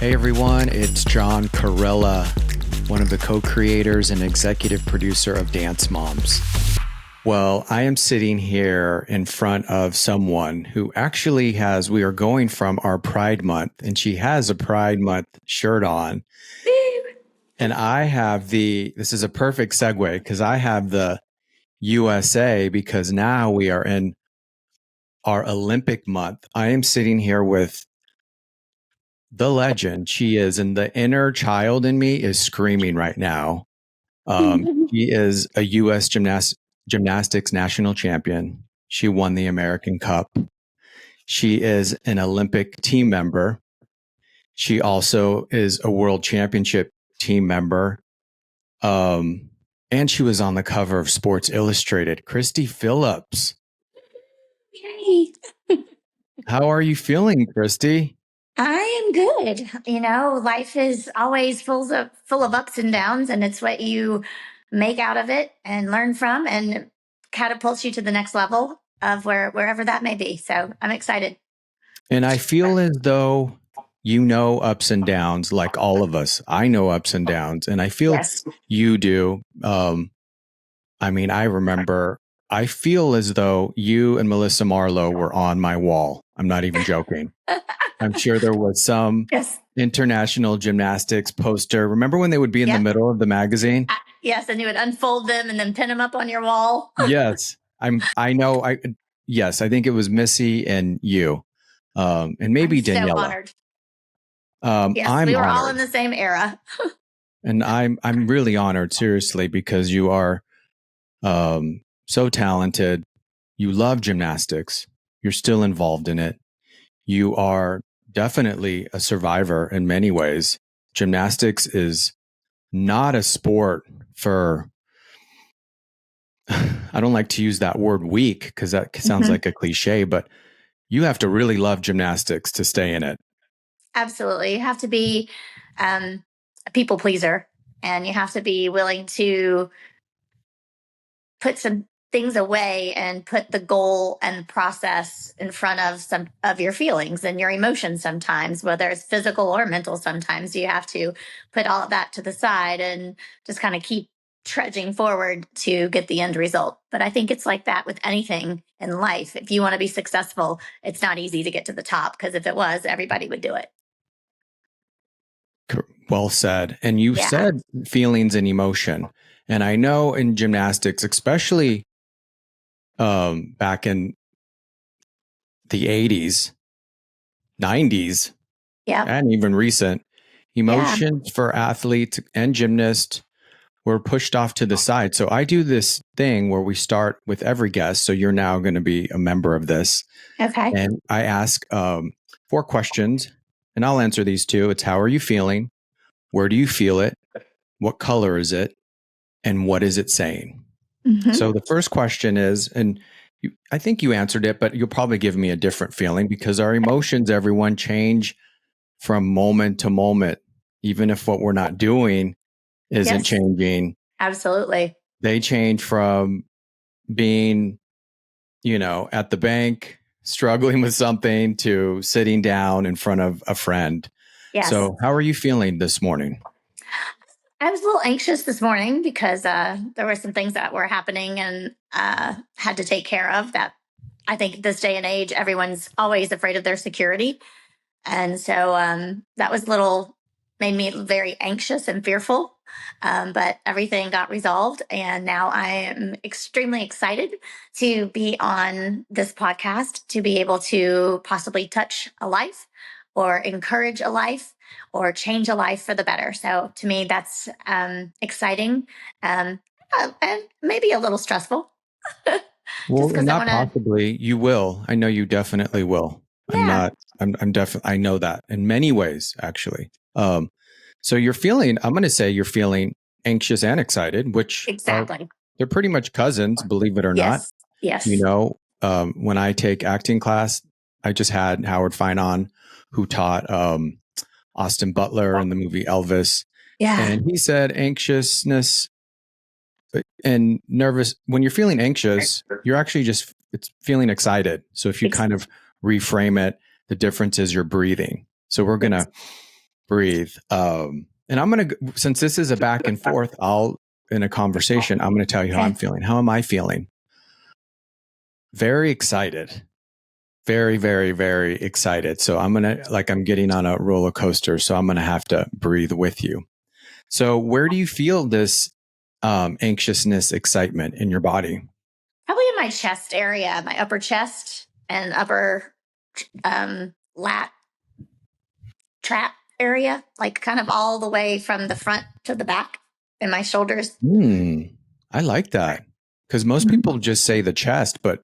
Hey everyone, it's John Corella, one of the co-creators and executive producer of Dance Moms. Well, I am sitting here in front of someone who actually we are going from our Pride Month, and she has a Pride Month shirt on. And I have this is a perfect segue because I have the USA because now we are in our Olympic month. I am sitting here with the legend she is, and the inner child in me is screaming right now. She is a U.S. gymnastics national champion. She won the American Cup. She is an Olympic team member. She also is a world championship team member. And she was on the cover of Sports Illustrated. Kristie Phillips. Yay. How are you feeling, Kristie? I am good. You know, life is always full of ups and downs, and it's what you make out of it and learn from and catapults you to the next level of wherever that may be. So I'm excited. And I feel as though you know ups and downs like all of us. I know ups and downs, and I feel you do. I feel as though you and Melissa Marlowe were on my wall. I'm not even joking. I'm sure there was some international gymnastics poster. Remember when they would be in the middle of the magazine? Yes, and you would unfold them and then pin them up on your wall. Yes, I know. I think it was Missy and you, and maybe Daniela. So honored. Yes, we were honored. all in the same era. And I'm really honored, seriously, because you are so talented. You love gymnastics. You're still involved in it. You are definitely a survivor in many ways. Gymnastics is not a sport for, I don't like to use that word weak because that sounds like a cliche, but you have to really love gymnastics to stay in it. Absolutely. You have to be a people pleaser, and you have to be willing to put some things away and put the goal and the process in front of some of your feelings and your emotions sometimes, whether it's physical or mental. Sometimes you have to put all of that to the side and just kind of keep trudging forward to get the end result. But I think it's like that with anything in life. If you want to be successful, it's not easy to get to the top, because if it was, everybody would do it. Well said. And you said feelings and emotion. And I know in gymnastics, especially back in the 80s, 90s, and even recent, emotions for athletes and gymnasts were pushed off to the side. So I do this thing where we start with every guest. So you're now going to be a member of this. Okay. And I ask 4 questions, and I'll answer these 2. It's how are you feeling? Where do you feel it? What color is it? And what is it saying? So the first question is, and I think you answered it, but you'll probably give me a different feeling, because our emotions, everyone, change from moment to moment, even if what we're not doing isn't changing. Absolutely. They change from being, at the bank, struggling with something, to sitting down in front of a friend. Yes. So how are you feeling this morning? I was a little anxious this morning because there were some things that were happening and had to take care of that. I think this day and age, everyone's always afraid of their security. And so that was made me very anxious and fearful. But everything got resolved. And now I am extremely excited to be on this podcast, to be able to possibly touch a life or encourage a life or change a life for the better. So to me, that's exciting and maybe a little stressful. Well, not possibly. You will. I know you definitely will. Yeah. I'm definitely, I know that in many ways, actually. So I'm going to say you're feeling anxious and excited, which they're pretty much cousins, believe it or not. Yes. When I take acting class, I just had Howard Fine on, who taught Austin Butler in the movie Elvis. Yeah. And he said anxiousness and nervous, when you're feeling anxious, you're actually it's feeling excited. So if you kind of reframe it, the difference is you're breathing. So we're going to breathe. And I'm going to, since this is a back and forth, in a conversation, I'm going to tell you how I'm feeling. How am I feeling? Very excited. Very, very, very excited. So I'm getting on a roller coaster. So I'm going to have to breathe with you. So where do you feel this anxiousness, excitement in your body? Probably in my chest area, my upper chest and upper lat trap area, like kind of all the way from the front to the back in my shoulders. I like that, because most people just say the chest, but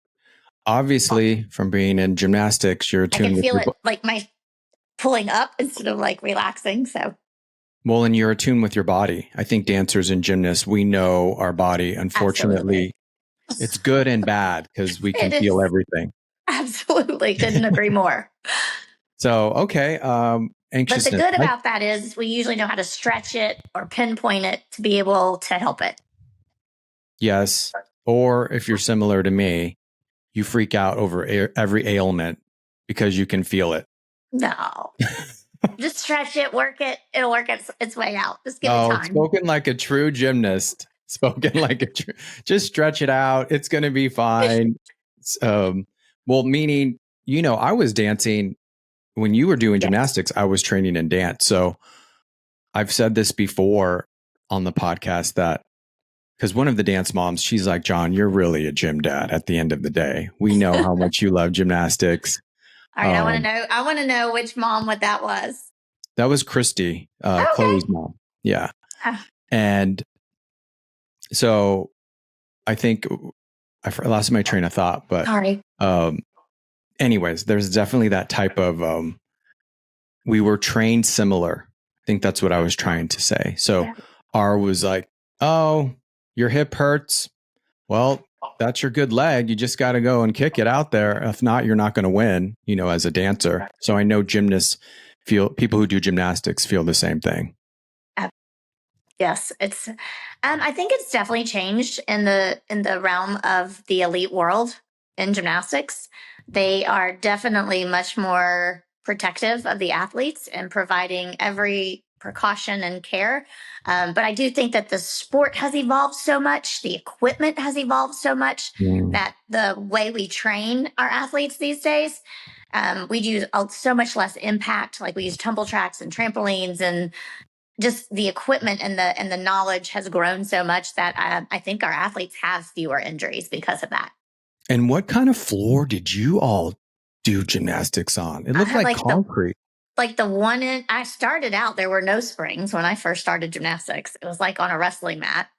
obviously from being in gymnastics, you're attuned. I can feel it like my pulling up instead of like relaxing. So, well, and you're attuned with your body. I think dancers and gymnasts, we know our body. Unfortunately, absolutely. It's good and bad because we can feel everything. Absolutely. Couldn't agree more. So, okay. Anxiousness. But the good about that is we usually know how to stretch it or pinpoint it to be able to help it. Yes. Or if you're similar to me, you freak out over every ailment because you can feel it. No. Just stretch it, work it. It'll work its way out. Just give it time. Spoken like a true gymnast. Just stretch it out. It's going to be fine. Well, meaning, I was dancing when you were doing gymnastics. I was training in dance. So I've said this before on the podcast that, because one of the dance moms, she's like, John, you're really a gym dad at the end of the day. We know how much you love gymnastics. All right. I want to know which mom what that was. That was Kristie, Chloe's mom. Yeah. And so I think I lost my train of thought, but sorry. Anyways, there's definitely that type of, we were trained similar. I think that's what I was trying to say. So R was like, oh, your hip hurts. Well, that's your good leg. You just got to go and kick it out there. If not, you're not going to win, as a dancer. So I know people who do gymnastics feel the same thing. Yes, I think it's definitely changed in the realm of the elite world in gymnastics. They are definitely much more protective of the athletes and providing every precaution and care. But I do think that the sport has evolved so much, the equipment has evolved so much that the way we train our athletes these days, we use so much less impact. Like we use tumble tracks and trampolines, and just the equipment and the knowledge has grown so much that I think our athletes have fewer injuries because of that. And what kind of floor did you all do gymnastics on? It looked like concrete. The one I started out, there were no springs when I first started gymnastics. It was like on a wrestling mat.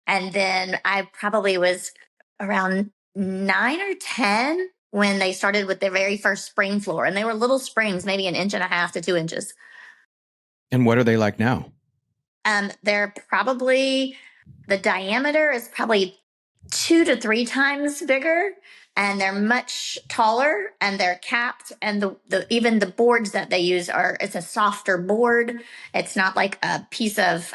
And then I probably was around 9 or 10 when they started with their very first spring floor. And they were little springs, maybe 1.5 to 2 inches. And what are they like now? They're probably, the diameter is probably 2 to 3 times bigger, and they're much taller, and they're capped, and even the boards that they use it's a softer board. It's not like a piece of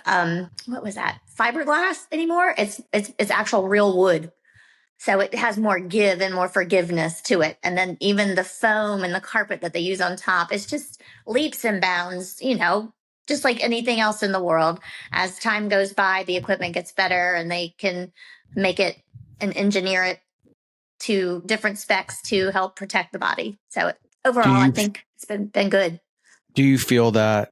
what was that, fiberglass anymore. It's actual real wood. So it has more give and more forgiveness to it. And then even the foam and the carpet that they use on top, it's just leaps and bounds, just like anything else in the world. As time goes by, the equipment gets better, and they can make it and engineer it to different specs to help protect the body. So overall, I think it's been good. Do you feel that?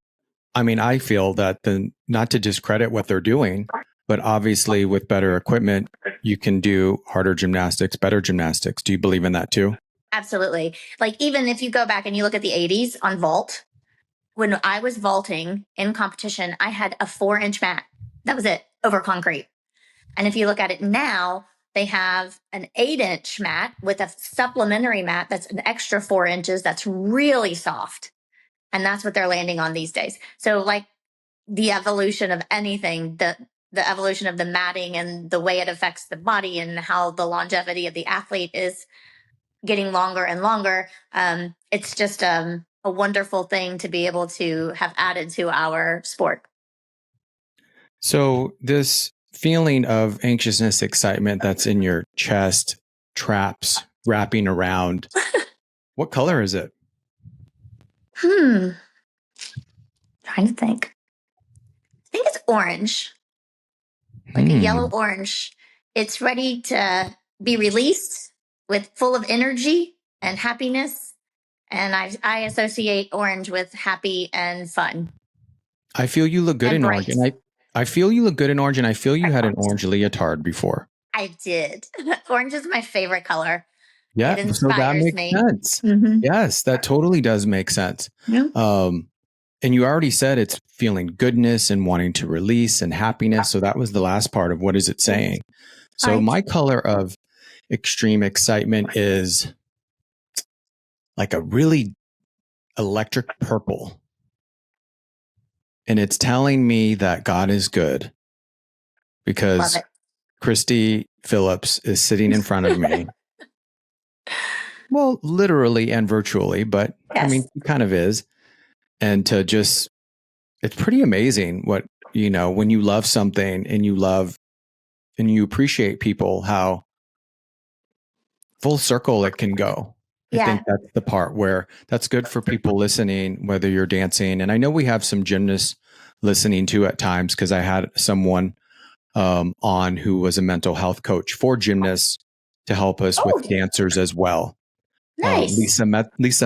I mean, I feel that not to discredit what they're doing, but obviously with better equipment, you can do harder gymnastics, better gymnastics. Do you believe in that too? Absolutely. Like even if you go back and you look at the 80s on vault, when I was vaulting in competition, I had a 4-inch mat. That was it, over concrete. And if you look at it now, they have an 8-inch mat with a supplementary mat that's an extra 4 inches that's really soft. And that's what they're landing on these days. So like the evolution of anything, the evolution of the matting and the way it affects the body and how the longevity of the athlete is getting longer and longer. It's just a wonderful thing to be able to have added to our sport. So this feeling of anxiousness, excitement that's in your chest, traps wrapping around, what color is it? Trying trying to think. I think it's orange, like a yellow orange. It's ready to be released with full of energy and happiness. And I associate orange with happy and fun I feel you look good and in orange, bright. and I feel you look good in orange, and I feel you Bright had an orange. orange leotard before. I did. Orange is my favorite color. Yeah, It so that inspires makes me. sense. Mm-hmm. Yes, that totally does make sense. Yeah. And you already said it's feeling goodness and wanting to release and happiness. So that was the last part of what is it saying? So Right. my color of extreme excitement is like a really electric purple. And it's telling me that God is good Love because it. Kristie Phillips is sitting in front of me. Well, literally and virtually, but I mean, Yes. he kind of is. And to just, it's pretty amazing what, when you love something and you appreciate people, how full circle it can go. I think Yeah. that's the part where that's good for people listening, whether you're dancing. And I know we have some gymnasts listening too at times, because I had someone on who was a mental health coach for gymnasts to help us with Oh, dancers as well. nice. Lisa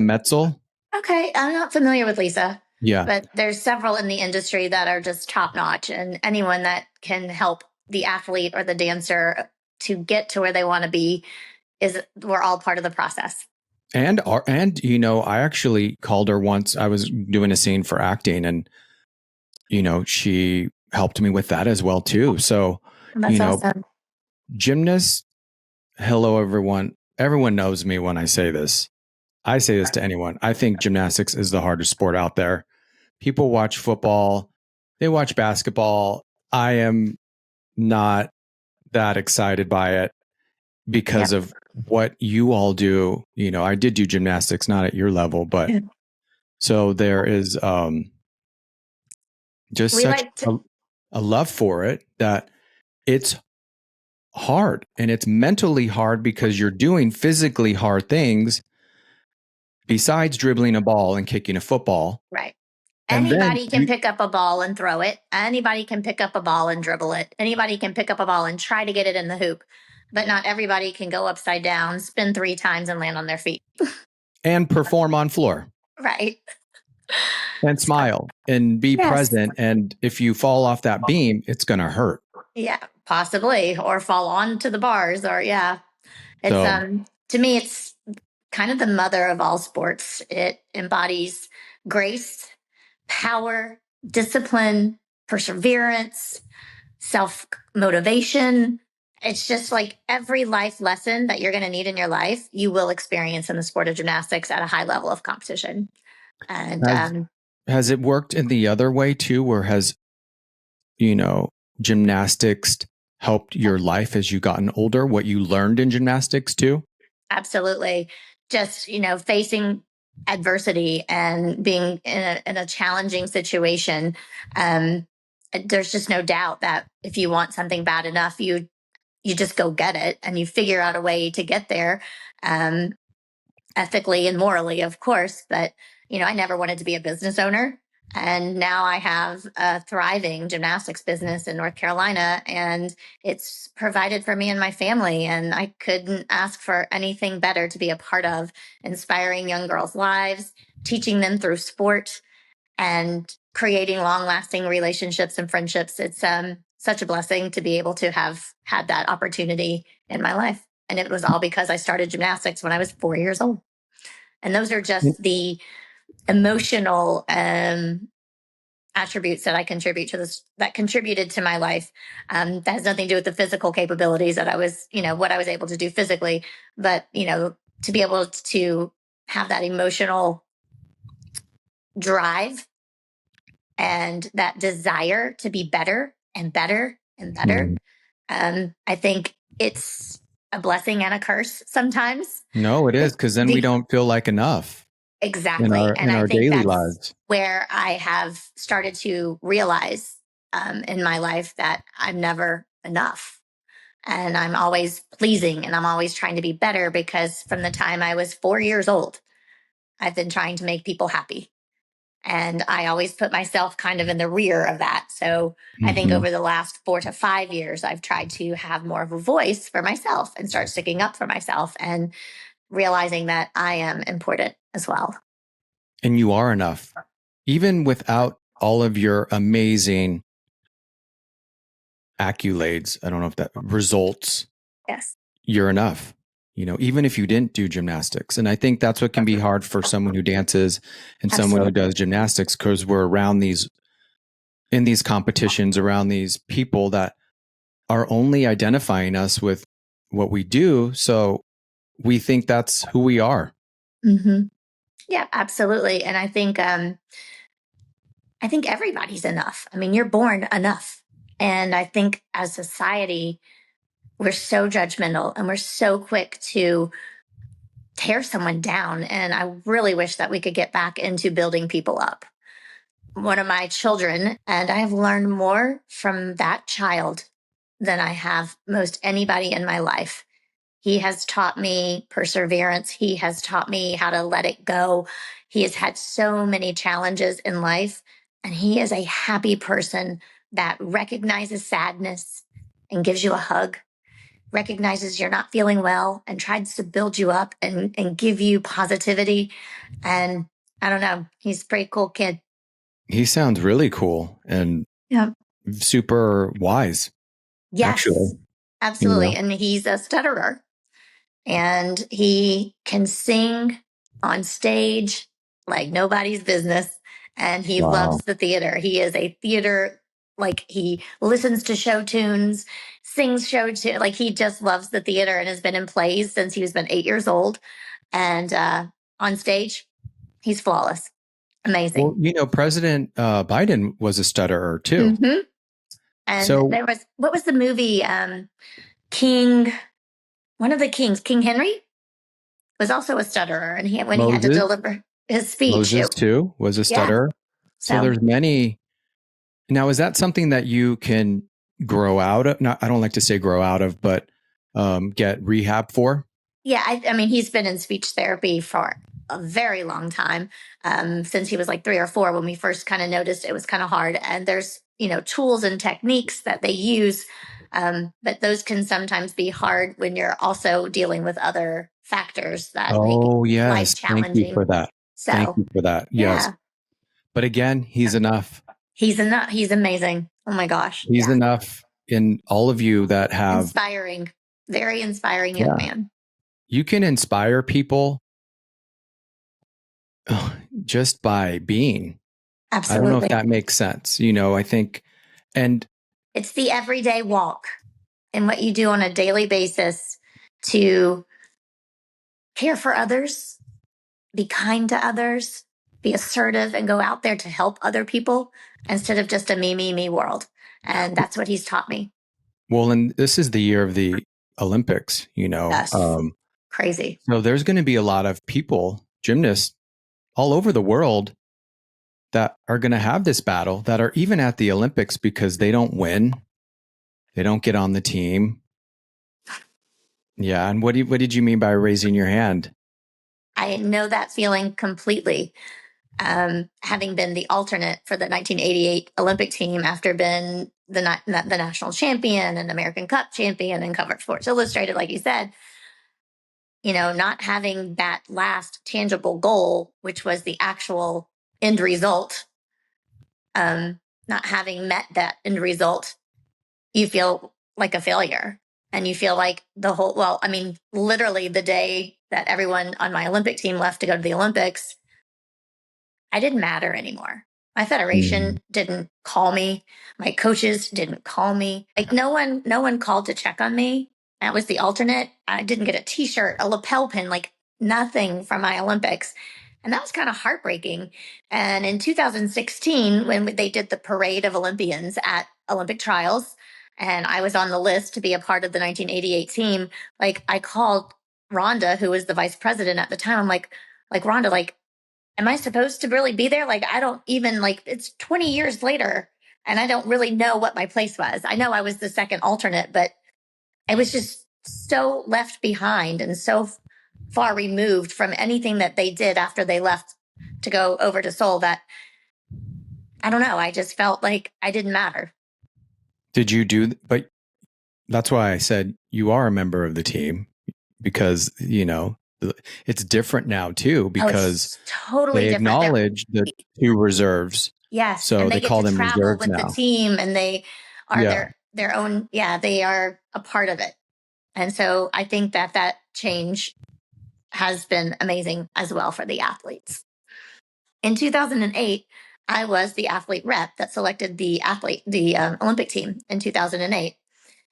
Metzel. Okay. I'm not familiar with Lisa, Yeah. but there's several in the industry that are just top notch. And anyone that can help the athlete or the dancer to get to where they want to be we're all part of the process. And I actually called her once. I was doing a scene for acting, and she helped me with that as well too. So, That's awesome. gymnasts, hello everyone. Everyone knows me when I say this. I say this to anyone. I think gymnastics is the hardest sport out there. People watch football, they watch basketball. I am not that excited by it because Yep. of what you all do. I did do gymnastics, not at your level, but Yeah. so there is just We such like to, a love for it that it's hard, and it's mentally hard because you're doing physically hard things besides dribbling a ball and kicking a football. right. And then Anybody can pick up a ball and throw it. Anybody can pick up a ball and dribble it. Anybody can pick up a ball and try to get it in the hoop. But not everybody can go upside down, spin 3 times, and land on their feet. and perform on floor Right. and So, smile and be yes. present. And if you fall off that beam, it's going to hurt. Yeah, possibly. Or fall onto the bars. Or, yeah. It's, So, to me, it's kind of the mother of all sports. It embodies grace, power, discipline, perseverance, self motivation. It's just like every life lesson that you're going to need in your life, you will experience in the sport of gymnastics at a high level of competition. And has has it worked in the other way too, where has gymnastics helped your life as you gotten older? What you learned in gymnastics too? absolutely, just facing adversity and being in a challenging situation. Um, there's just no doubt that if you want something bad enough, you just go get it and you figure out a way to get there, um, ethically and morally, of course. But, I never wanted to be a business owner. And now I have a thriving gymnastics business in North Carolina, and it's provided for me and my family. And I couldn't ask for anything better to be a part of, inspiring young girls' lives, teaching them through sport, and creating long lasting relationships and friendships. It's such a blessing to be able to have had that opportunity in my life. And it was all because I started gymnastics when I was 4 years old. And those are just the emotional attributes that I contribute to this, that contributed to my life. That has nothing to do with the physical capabilities that I was, what I was able to do physically, but, to be able to have that emotional drive and that desire to be better and better and better. I think it's a blessing and a curse sometimes. No, it is, because then we don't feel like enough in Exactly. our And in I our think daily that's lives. where I have started to realize in my life that I'm never enough. And I'm always pleasing and I'm always trying to be better, because from the time I was 4 years old, I've been trying to make people happy. And I always put myself kind of in the rear of that. So I think Mm-hmm. over the last 4 to 5 years, I've tried to have more of a voice for myself and start sticking up for myself and realizing that I am important as well. And you are enough, even without all of your amazing accolades. I don't know if that results. Yes. You're enough. Even if you didn't do gymnastics. And I think that's what can be hard for someone who dances and someone who does gymnastics, because we're around in these competitions, around these people that are only identifying us with what we do. So we think that's who we are. Mm-hmm. Yeah, absolutely. And I think everybody's enough. I mean, you're born enough. And I think as society, we're so judgmental and we're so quick to tear someone down. And I really wish that we could get back into building people up. One of my children, and I have learned more from that child than I have most anybody in my life. He has taught me perseverance. He has taught me how to let it go. He has had so many challenges in life, and he is a happy person that recognizes sadness and gives you a hug, recognizes you're not feeling well and tries to build you up and give you positivity. And I don't know, he's a pretty cool kid. He sounds really cool and super wise. Yes, actually. absolutely. And he's a stutterer and he can sing on stage like nobody's business. And he loves the theater. He is a theater, like he listens to show tunes, sings show tunes. Like he just loves the theater and has been in plays since he was been 8 years old. And on stage, he's flawless. Amazing. Well, President Biden was a stutterer too. Mm-hmm. And so there was, what was the movie? King, one of the kings, King Henry, was also a stutterer, and when he had to deliver his speech, Moses too was a stutterer. So there's many. Now, is that something that you can grow out of? Not, I don't like to say grow out of, but get rehab for? Yeah, I mean, he's been in speech therapy for a very long time, since he was like 3 or 4 when we first kind of noticed it was kind of hard. And there's, tools and techniques that they use, but those can sometimes be hard when you're also dealing with other factors that make life challenging. Thank you for that. So, thank you for that. Yes. Yeah. But again, he's enough. He's enough. He's amazing. Oh my gosh. He's enough in all of you that have inspiring, very inspiring young man. You can inspire people just by being. Absolutely. I don't know if that makes sense. I think, and it's the everyday walk and what you do on a daily basis to care for others, be kind to others, be assertive, and go out there to help other people instead of just a me, me, me world. And that's what he's taught me. Well, and this is the year of the Olympics, Yes. Crazy. So there's going to be a lot of people, gymnasts all over the world, that are going to have this battle, that are even at the Olympics because they don't win. They don't get on the team. Yeah. And what did you mean by raising your hand? I know that feeling completely. Having been the alternate for the 1988 Olympic team after being the national champion and American Cup champion and covered Sports Illustrated, like you said, not having that last tangible goal, which was the actual end result, not having met that end result, you feel like a failure. And you feel like literally the day that everyone on my Olympic team left to go to the Olympics, I didn't matter anymore. My federation didn't call me. My coaches didn't call me. Like no one called to check on me. I was the alternate. I didn't get a t-shirt, a lapel pin, like nothing from my Olympics. And that was kind of heartbreaking. And in 2016, when they did the parade of Olympians at Olympic trials, and I was on the list to be a part of the 1988 team, like I called Rhonda, who was the vice president at the time. I'm like Rhonda, like, am I supposed to really be there? Like, I don't even it's 20 years later and I don't really know what my place was. I know I was the second alternate, but I was just so left behind and so far removed from anything that they did after they left to go over to Seoul that I don't know. I just felt like I didn't matter. Did you do, but that's why I said you are a member of the team because, it's different now too, Oh, because it's totally they different. acknowledge the two reserves. Yes, So and they they get call to them travel reserves with the now. team, and they are Yeah. their own. Yeah, they are a part of it. And so I think that change has been amazing as well for the athletes. In 2008, I was the athlete rep that selected the Olympic team in 2008.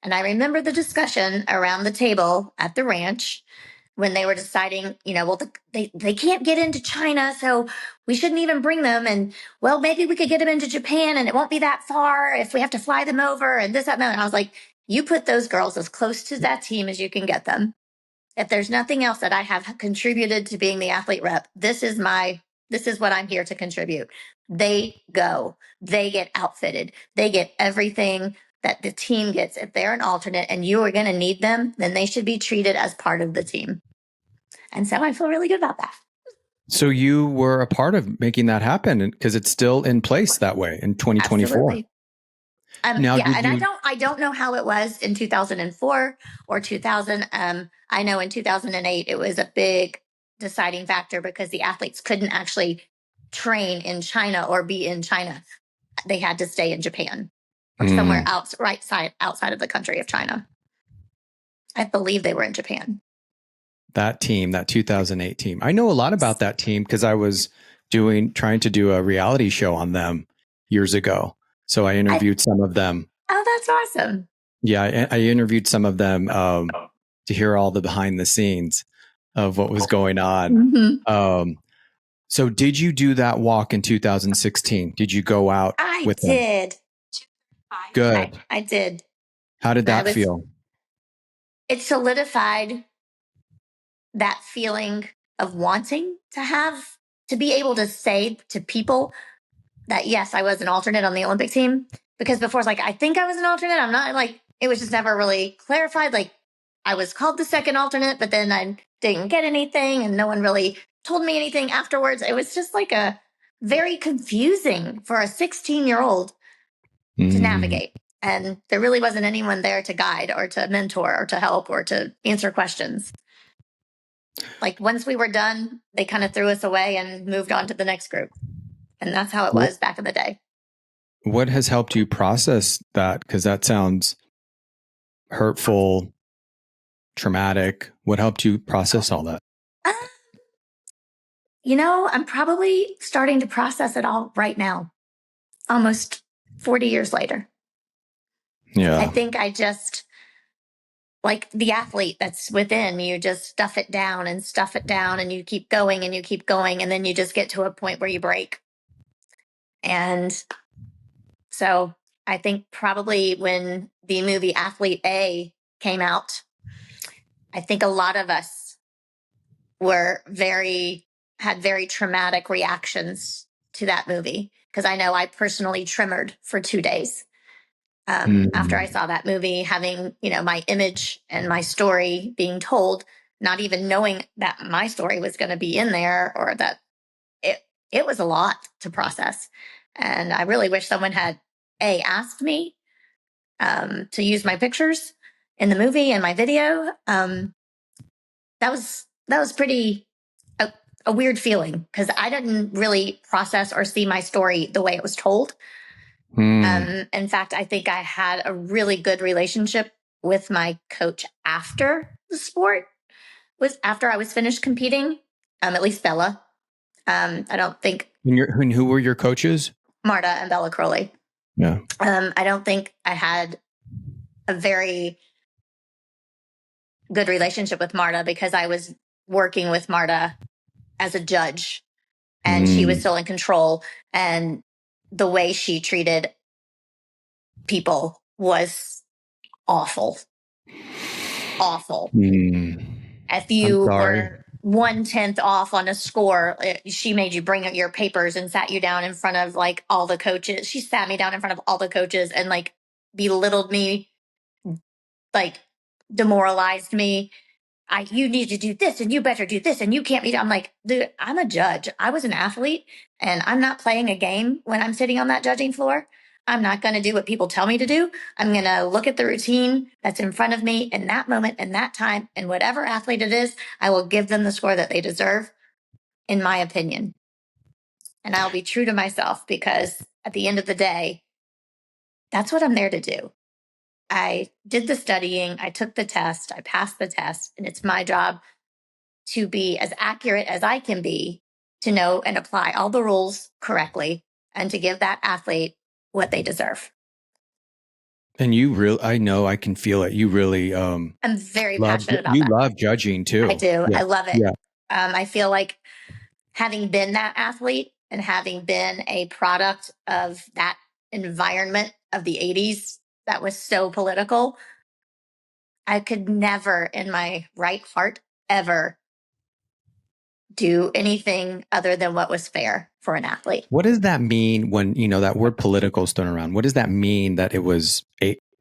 And I remember the discussion around the table at the ranch when they were deciding, well, they can't get into China, so we shouldn't even bring them. And well, maybe we could get them into Japan and it won't be that far if we have to fly them over and this, that, and that. And I was like, you put those girls as close to that team as you can get them. If there's nothing else that I have contributed to being the athlete rep, this is what I'm here to contribute. They go, they get outfitted, they get everything that the team gets. If they're an alternate and you are going to need them, then they should be treated as part of the team. And so I feel really good about that. So you were a part of making that happen because it's still in place that way in 2024. Absolutely. Now, yeah, and I don't know how it was in 2004 or 2000. I know in 2008 it was a big deciding factor because the athletes couldn't actually train in China or be in China. They had to stay in Japan or somewhere outside of the country of China. I believe they were in Japan. That team, that 2008 team, I know a lot about that team because I was trying to do a reality show on them years ago. So I interviewed some of them. Oh, that's awesome. Yeah, I interviewed some of them to hear all the behind the scenes of what was going on. Mm-hmm. So did you do that walk in 2016? Did you go out with them? I did. Good. I did. How did that feel? It solidified that feeling of wanting to be able to say to people that, yes, I was an alternate on the Olympic team. Because before it's like, I think I was an alternate. I'm not. Like, it was just never really clarified. Like, I was called the second alternate, but then I didn't get anything and no one really told me anything afterwards. It was just like a very confusing for a 16-year-old to navigate. And there really wasn't anyone there to guide or to mentor or to help or to answer questions. Like, once we were done, they kind of threw us away and moved on to the next group. And that's how it was back in the day. What has helped you process that? Because that sounds hurtful, traumatic. What helped you process all that? I'm probably starting to process it all right now, almost 40 years later. Yeah. I think I just, like the athlete that's within, you just stuff it down and you keep going and you keep going. And then you just get to a point where you break. And so I think probably when the movie Athlete A came out, I think a lot of us had very traumatic reactions to that movie. Because I know I personally tremored for 2 days after I saw that movie, having, my image and my story being told, not even knowing that my story was going to be in there or that it was a lot to process. And I really wish someone had asked me to use my pictures in the movie and my video. That was pretty a weird feeling because I didn't really process or see my story the way it was told. In fact, I think I had a really good relationship with my coach after the sport after I was finished competing. At least Bella. I don't think. And who were your coaches? Marta and Bella Crowley. Yeah. I don't think I had a very good relationship with Marta because I was working with Marta as a judge and she was still in control. And the way she treated people was awful. Awful. If you were 1/10 off on a score, she made you bring your papers and sat you down in front of like all the coaches. She sat me down in front of all the coaches and like belittled me, like demoralized me. you need to do this and you better do this and you can't be. I'm like, dude, I'm a judge. I was an athlete and I'm not playing a game when I'm sitting on that judging floor. I'm not going to do what people tell me to do. I'm going to look at the routine that's in front of me in that moment, in that time, and whatever athlete it is, I will give them the score that they deserve, in my opinion. And I'll be true to myself because at the end of the day, that's what I'm there to do. I did the studying, I took the test, I passed the test, and it's my job to be as accurate as I can be to know and apply all the rules correctly and to give that athlete what they deserve. And I know I can feel it. You really, I'm very passionate about that. love judging too. I do. Yeah. I love it. Yeah. I feel like having been that athlete and having been a product of that environment of the 80s that was so political, I could never in my right heart ever do anything other than what was fair for an athlete. What does that mean when, that word political is thrown around? What does that mean that it was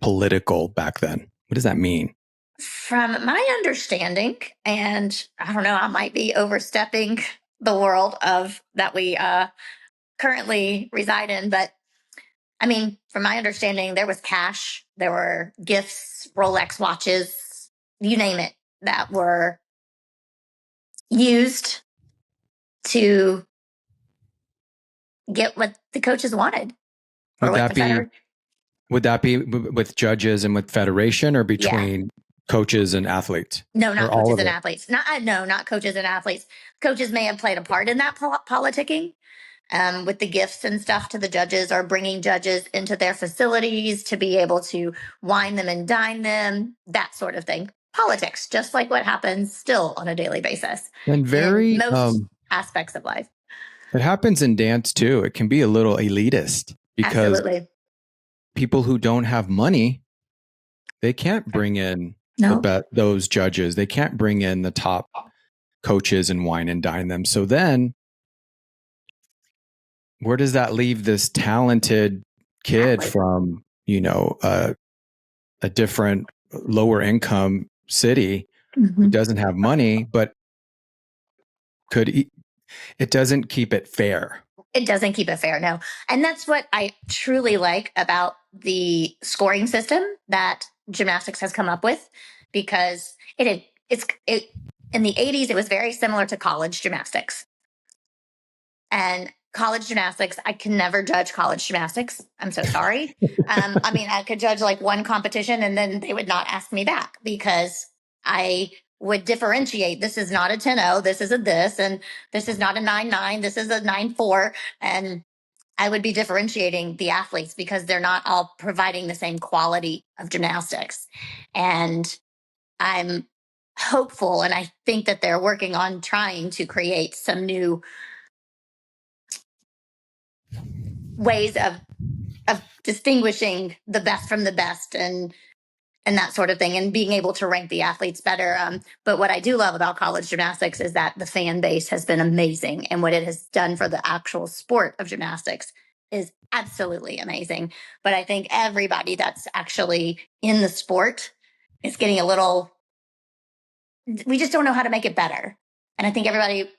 political back then? What does that mean? From my understanding, and I don't know, I might be overstepping the world of that we currently reside in, but I mean, from my understanding, there was cash, there were gifts, Rolex watches, you name it, that were used to get what the coaches wanted. Would that be with judges and with federation or between coaches and athletes? No, not coaches and athletes. Not coaches and athletes. Coaches may have played a part in that politicking with the gifts and stuff to the judges or bringing judges into their facilities to be able to wine them and dine them, that sort of thing. Politics, just like what happens still on a daily basis. And in most aspects of life. It happens in dance too. It can be a little elitist because people who don't have money, they can't bring in those judges. They can't bring in the top coaches and wine and dine them. So then where does that leave this talented kid from, a different lower income city who doesn't have money, but it doesn't keep it fair. It doesn't keep it fair, no. And that's what I truly like about the scoring system that gymnastics has come up with, because in the 80s, it was very similar to college gymnastics. And college gymnastics, I can never judge college gymnastics. I'm so sorry. I mean, I could judge like one competition and then they would not ask me back because I would differentiate. This is not a 10-0. This is a this, and this is not a 9-9. This is a 9-4. And I would be differentiating the athletes because they're not all providing the same quality of gymnastics. And I'm hopeful, and I think that they're working on trying to create some new ways of distinguishing the best from the best and that sort of thing, and being able to rank the athletes better. But what I do love about college gymnastics is that the fan base has been amazing, and what it has done for the actual sport of gymnastics is absolutely amazing. But I think everybody that's actually in the sport is getting we just don't know how to make it better. And I think everybody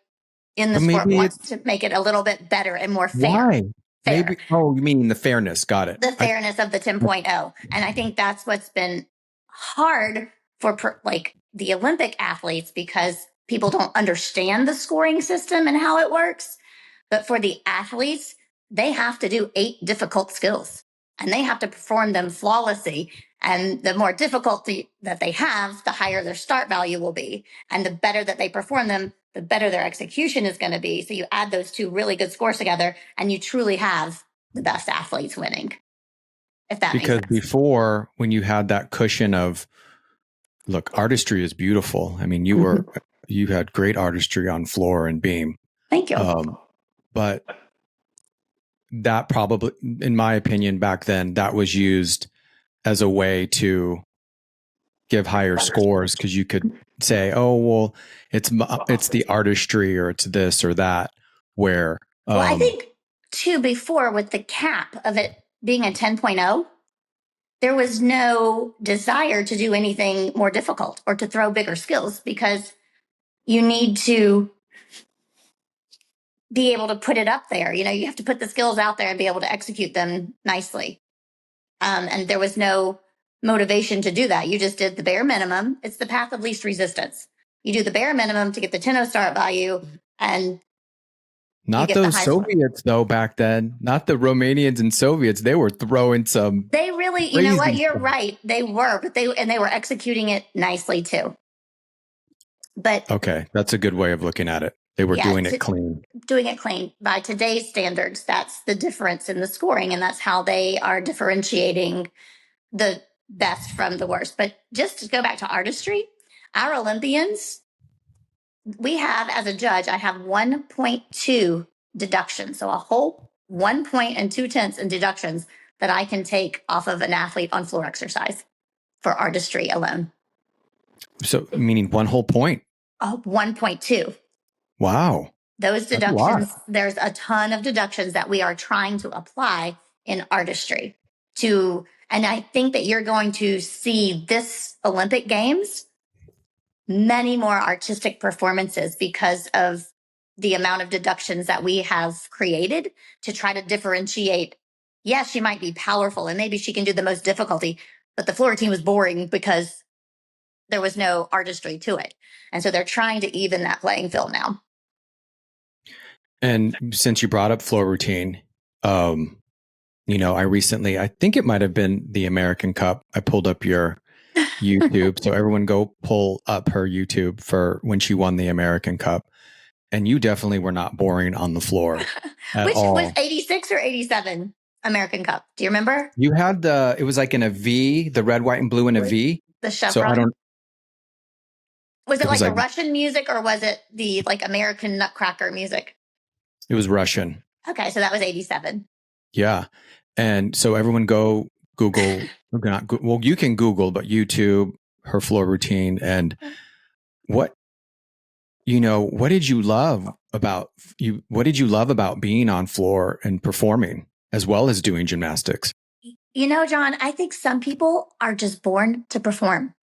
in the sport wants to make it a little bit better and more fair. Why? Maybe. Oh, you mean the fairness? Got it. The fairness of the 10.0. And I think that's what's been hard for the Olympic athletes, because people don't understand the scoring system and how it works. But for the athletes, they have to do 8 difficult skills and they have to perform them flawlessly. And the more difficulty that they have, the higher their start value will be. And the better that they perform them, the better their execution is going to be. So you add those 2 really good scores together and you truly have the best athletes winning. If that makes sense. Because before, when you had that cushion of, look, artistry is beautiful. I mean, you had great artistry on floor and beam. Thank you. But that probably, in my opinion, back then, that was used as a way to give higher scores, because you could say, oh, well, it's the artistry, or it's this or that, where well, I think too, before, with the cap of it being a 10.0, there was no desire to do anything more difficult or to throw bigger skills, because you need to be able to put it up there. You have to put the skills out there and be able to execute them nicely. And there was no motivation to do that. You just did the bare minimum. It's the path of least resistance. You do the bare minimum to get the 10 start value, and not those Soviets though back then, not the Romanians and Soviets. They were throwing some. They really, you know what? You're right. They were, but they were executing it nicely too. But okay, that's a good way of looking at it. They were doing it clean. Doing it clean by today's standards. That's the difference in the scoring, and that's how they are differentiating the best from the worst. But just to go back to artistry, our Olympians, we have, as a judge, I have 1.2 deductions. So a whole 1 point and 2/10 in deductions that I can take off of an athlete on floor exercise for artistry alone. So meaning one whole point? 1.2. Wow. Those deductions, there's a ton of deductions that we are trying to apply in artistry and I think that you're going to see this Olympic Games many more artistic performances because of the amount of deductions that we have created to try to differentiate. Yes, she might be powerful and maybe she can do the most difficulty, but the floor routine was boring because there was no artistry to it. And so they're trying to even that playing field now. And since you brought up floor routine, I think it might have been the American Cup. I pulled up your YouTube. So everyone go pull up her YouTube for when she won the American Cup. And you definitely were not boring on the floor at Which all. was 86 or 87 American Cup? Do you remember? You had it was like in a V, the red, white, and blue in a V. The chevron. So I don't. Was it like the Russian music, or was it the like American Nutcracker music? It was Russian. Okay, so that was 87. Yeah. And so everyone go Google. Well, you can Google, but YouTube her floor routine. And what did you love about you? What did you love about being on floor and performing as well as doing gymnastics? John, I think some people are just born to perform.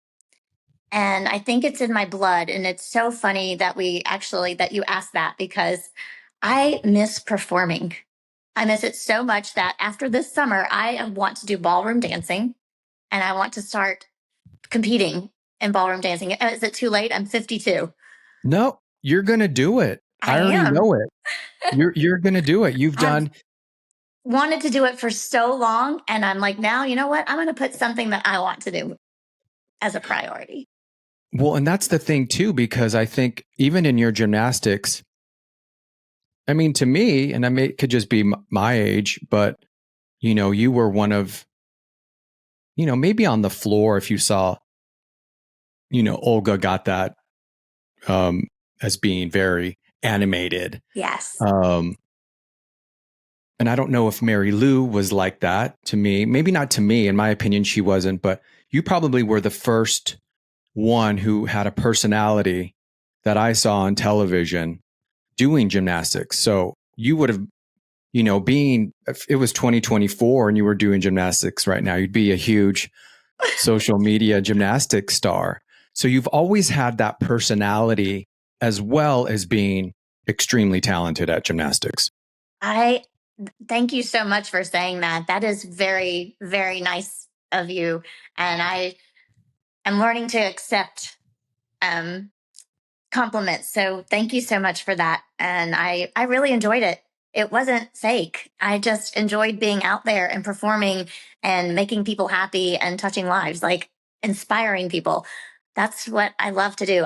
And I think it's in my blood. And it's so funny that that you asked that, because I miss performing. I miss it so much that after this summer, I want to do ballroom dancing and I want to start competing in ballroom dancing. Is it too late? I'm 52. No, you're going to do it. I already know it. You're going to do it. Wanted to do it for so long. And I'm like, now, you know what? I'm going to put something that I want to do as a priority. Well, and that's the thing too, because I think even in your gymnastics, I mean, to me, and it could just be my age, but you were one of, maybe on the floor, if you saw, Olga got that as being very animated. Yes. And I don't know if Mary Lou was like that to me. Maybe not to me. In my opinion, she wasn't, but you probably were the first one who had a personality that I saw on television doing gymnastics. So you would have, if it was 2024 and you were doing gymnastics right now, you'd be a huge social media gymnastics star. So you've always had that personality as well as being extremely talented at gymnastics. I thank you so much for saying that. That is very, very nice of you. And I'm learning to accept compliments. So thank you so much for that. And I really enjoyed it. It wasn't fake. I just enjoyed being out there and performing and making people happy and touching lives, like inspiring people. That's what I love to do.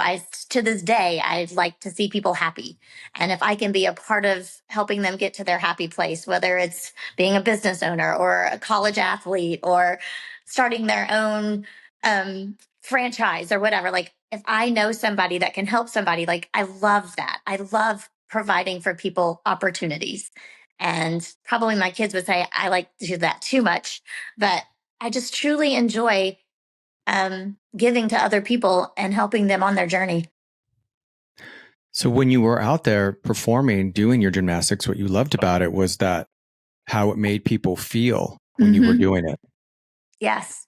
To this day, I like to see people happy. And if I can be a part of helping them get to their happy place, whether it's being a business owner or a college athlete or starting their own franchise or whatever, like if I know somebody that can help somebody, like I love that. I love providing for people opportunities. And probably my kids would say I like to do that too much, but I just truly enjoy giving to other people and helping them on their journey. So when you were out there performing, doing your gymnastics, what you loved about it was that how it made people feel when you were doing it. Yes.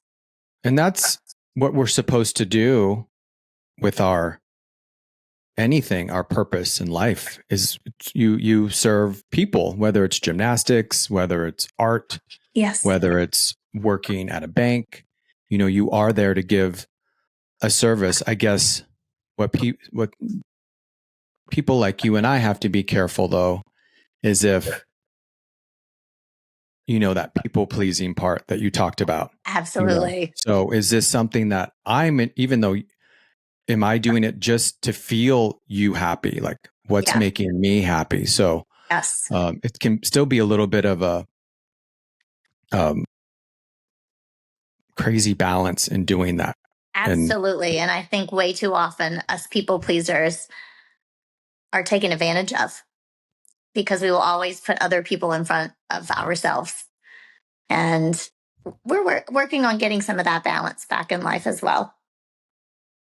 And that's what we're supposed to do with our purpose in life is you serve people, whether it's gymnastics, whether it's art, Yes. whether it's working at a bank. You are there to give a service. I guess what people like you and I have to be careful though is if that people pleasing part that you talked about. Absolutely. So is this something that even though, am I doing it just to feel you happy? Like what's making me happy? So yes, it can still be a little bit of a crazy balance in doing that. Absolutely. And I think way too often us people pleasers are taken advantage of because we will always put other people in front of ourselves. And we're working on getting some of that balance back in life as well.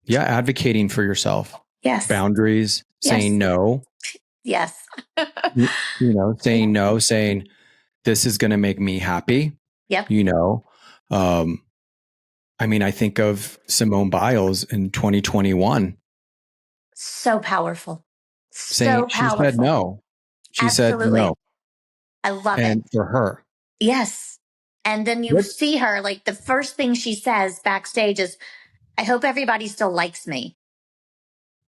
Yeah, advocating for yourself. Yes. Boundaries, saying no. Yes. Saying no, saying this is going to make me happy. Yep. I think of Simone Biles in 2021. So powerful. Saying she said no. She said no. I love it. And for her. Yes. And then you see her, like the first thing she says backstage is, I hope everybody still likes me.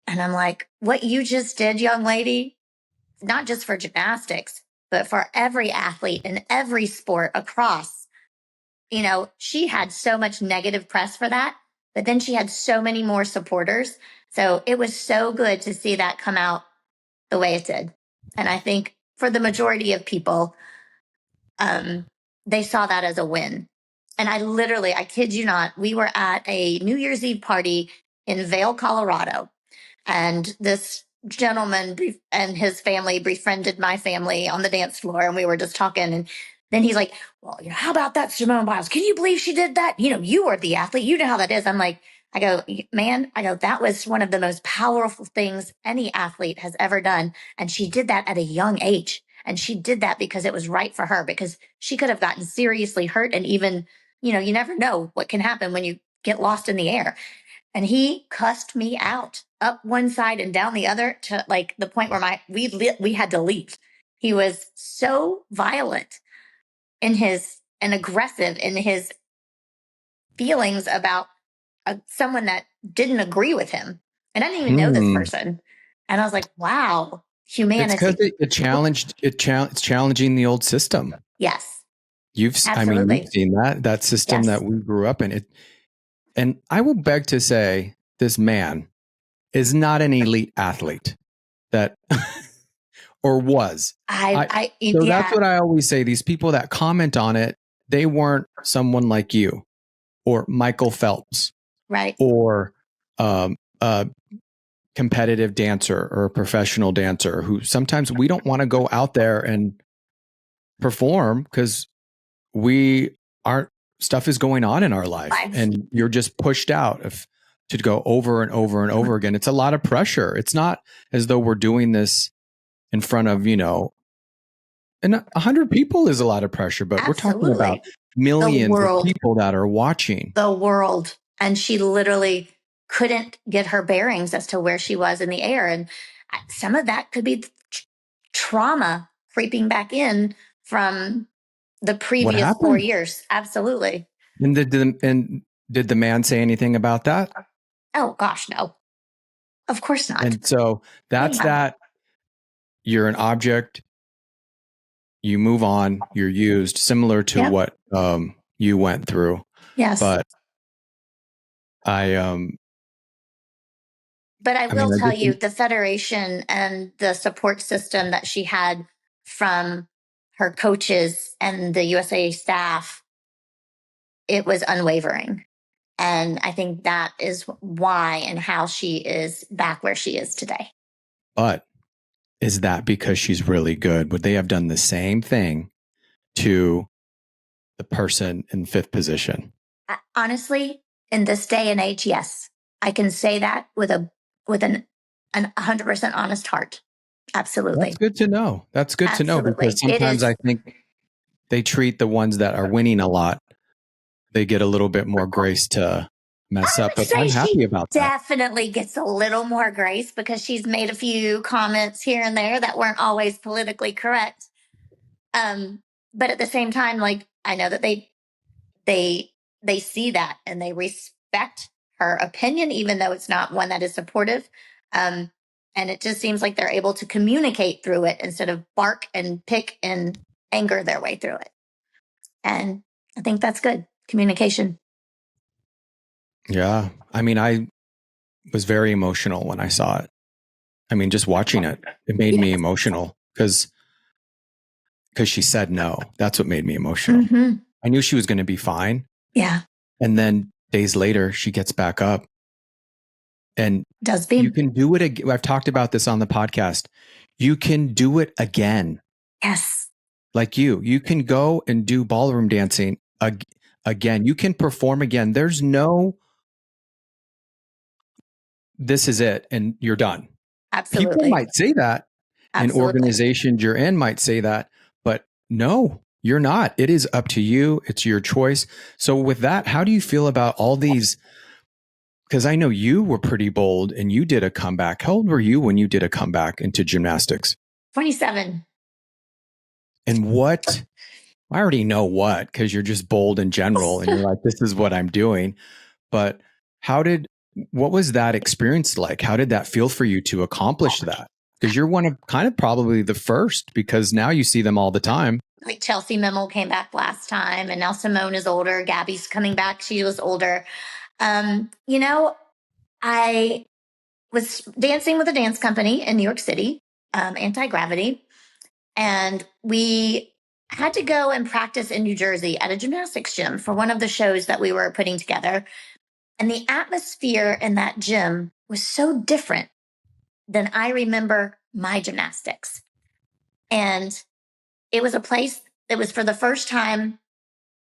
And I'm like, what you just did, young lady, not just for gymnastics, but for every athlete in every sport across, she had so much negative press for that, but then she had so many more supporters. So it was so good to see that come out the way it did. And I think for the majority of people, they saw that as a win. And I kid you not, we were at a New Year's Eve party in Vail, Colorado. And this gentleman and his family befriended my family on the dance floor. And we were just talking. And then he's like, well, how about that Simone Biles? Can you believe she did that? You were the athlete. You know how that is. I go, man, that was one of the most powerful things any athlete has ever done. And she did that at a young age. And she did that because it was right for her, because she could have gotten seriously hurt. And even, you never know what can happen when you get lost in the air. And he cussed me out up one side and down the other to like the point where we had to leave. He was so violent and aggressive in his feelings about someone that didn't agree with him. And I didn't even know this person. And I was like, wow, humanity. It's because it's challenging the old system. Yes. You've seen that system that we grew up in. And I will beg to say this man is not an elite athlete that or was. So that's what I always say. These people that comment on it, they weren't someone like you or Michael Phelps. Right. Or a competitive dancer or a professional dancer who sometimes we don't want to go out there and perform because stuff is going on in our life and you're just pushed out to go over and over and over again. It's a lot of pressure. It's not as though we're doing this in front of, and 100 people is a lot of pressure, but we're talking about millions of people that are watching. The world. And she literally couldn't get her bearings as to where she was in the air. And some of that could be trauma creeping back in from the previous 4 years. Absolutely. And did the man say anything about that? Oh, gosh, no. Of course not. And so that's that. You're an object. You move on. You're used, similar to what you went through. Yes. But I will tell you, the federation and the support system that she had from her coaches and the USA staff, it was unwavering. And I think that is why and how she is back where she is today. But is that because she's really good? Would they have done the same thing to the person in fifth position? Honestly, in this day and age, yes. I can say that with an 100% honest heart. Absolutely. That's good to know. That's good to know, because sometimes I think they treat the ones that are winning a lot they get a little bit more grace to mess up, but I'm Say happy she about that. definitely gets a little more grace because she's made a few comments here and there that weren't always politically correct. But at the same time, like I know that they see that and they respect her opinion, even though it's not one that is supportive. And it just seems like they're able to communicate through it instead of bark and pick and anger their way through it. And I think that's good communication. Yeah. I mean, I was very emotional when I saw it. I mean, just watching it, it made me emotional because she said no. That's what made me emotional. Mm-hmm. I knew she was going to be fine. Yeah. And then days later, she gets back up and Does be. You can do it again. I've talked about this on the podcast. You can do it again. Yes. Like you can go and do ballroom dancing again. You can perform again. There's no, this is it and you're done. Absolutely. People might say that. Absolutely. And organizations you're in might say that, but no, you're not. It is up to you. It's your choice. So with that, how do you feel about all these? Because I know you were pretty bold and you did a comeback. How old were you when you did a comeback into gymnastics? 27. And what? I already know what, because you're just bold in general and you're like, this is what I'm doing. But what was that experience like? How did that feel for you to accomplish that? Because you're one of kind of probably the first, because now you see them all the time. Like Chelsea Mimmel came back last time and now Simone is older. Gabby's coming back. She was older. I was dancing with a dance company in New York City, Anti-Gravity. And we had to go and practice in New Jersey at a gymnastics gym for one of the shows that we were putting together. And the atmosphere in that gym was so different than I remember my gymnastics. And it was a place that was for the first time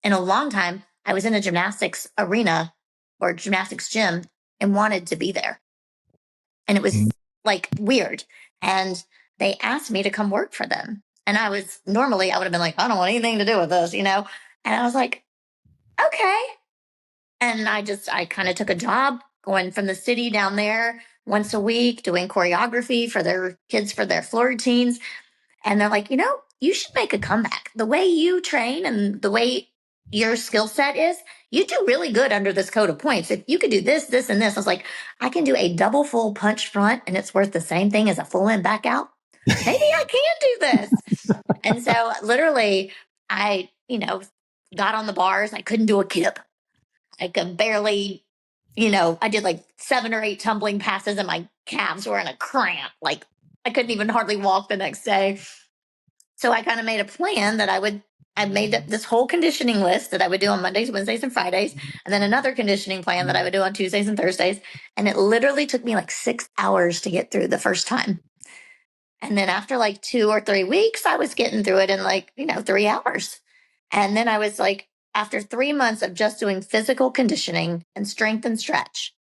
in a long time, I was in a gymnastics arena or gymnastics gym and wanted to be there. And it was like weird. And they asked me to come work for them. And I would have been like, I don't want anything to do with this, And I was like, okay. And I kind of took a job going from the city down there once a week, doing choreography for their kids for their floor routines. And they're like, you should make a comeback. The way you train and the way your skill set is, you do really good under this code of points. If you could do this, this, and this, I was like, I can do a double full punch front and it's worth the same thing as a full in back out. Maybe I can do this. And so literally I, got on the bars. I couldn't do a kip. I could barely, I did like 7 or 8 tumbling passes and my calves were in a cramp. Like I couldn't even hardly walk the next day. So I kind of made a plan that I made this whole conditioning list that I would do on Mondays, Wednesdays, and Fridays, and then another conditioning plan that I would do on Tuesdays and Thursdays. And it literally took me like 6 hours to get through the first time. And then after like 2 or 3 weeks, I was getting through it in like, 3 hours. And then I was like, after 3 months of just doing physical conditioning and strength and stretch,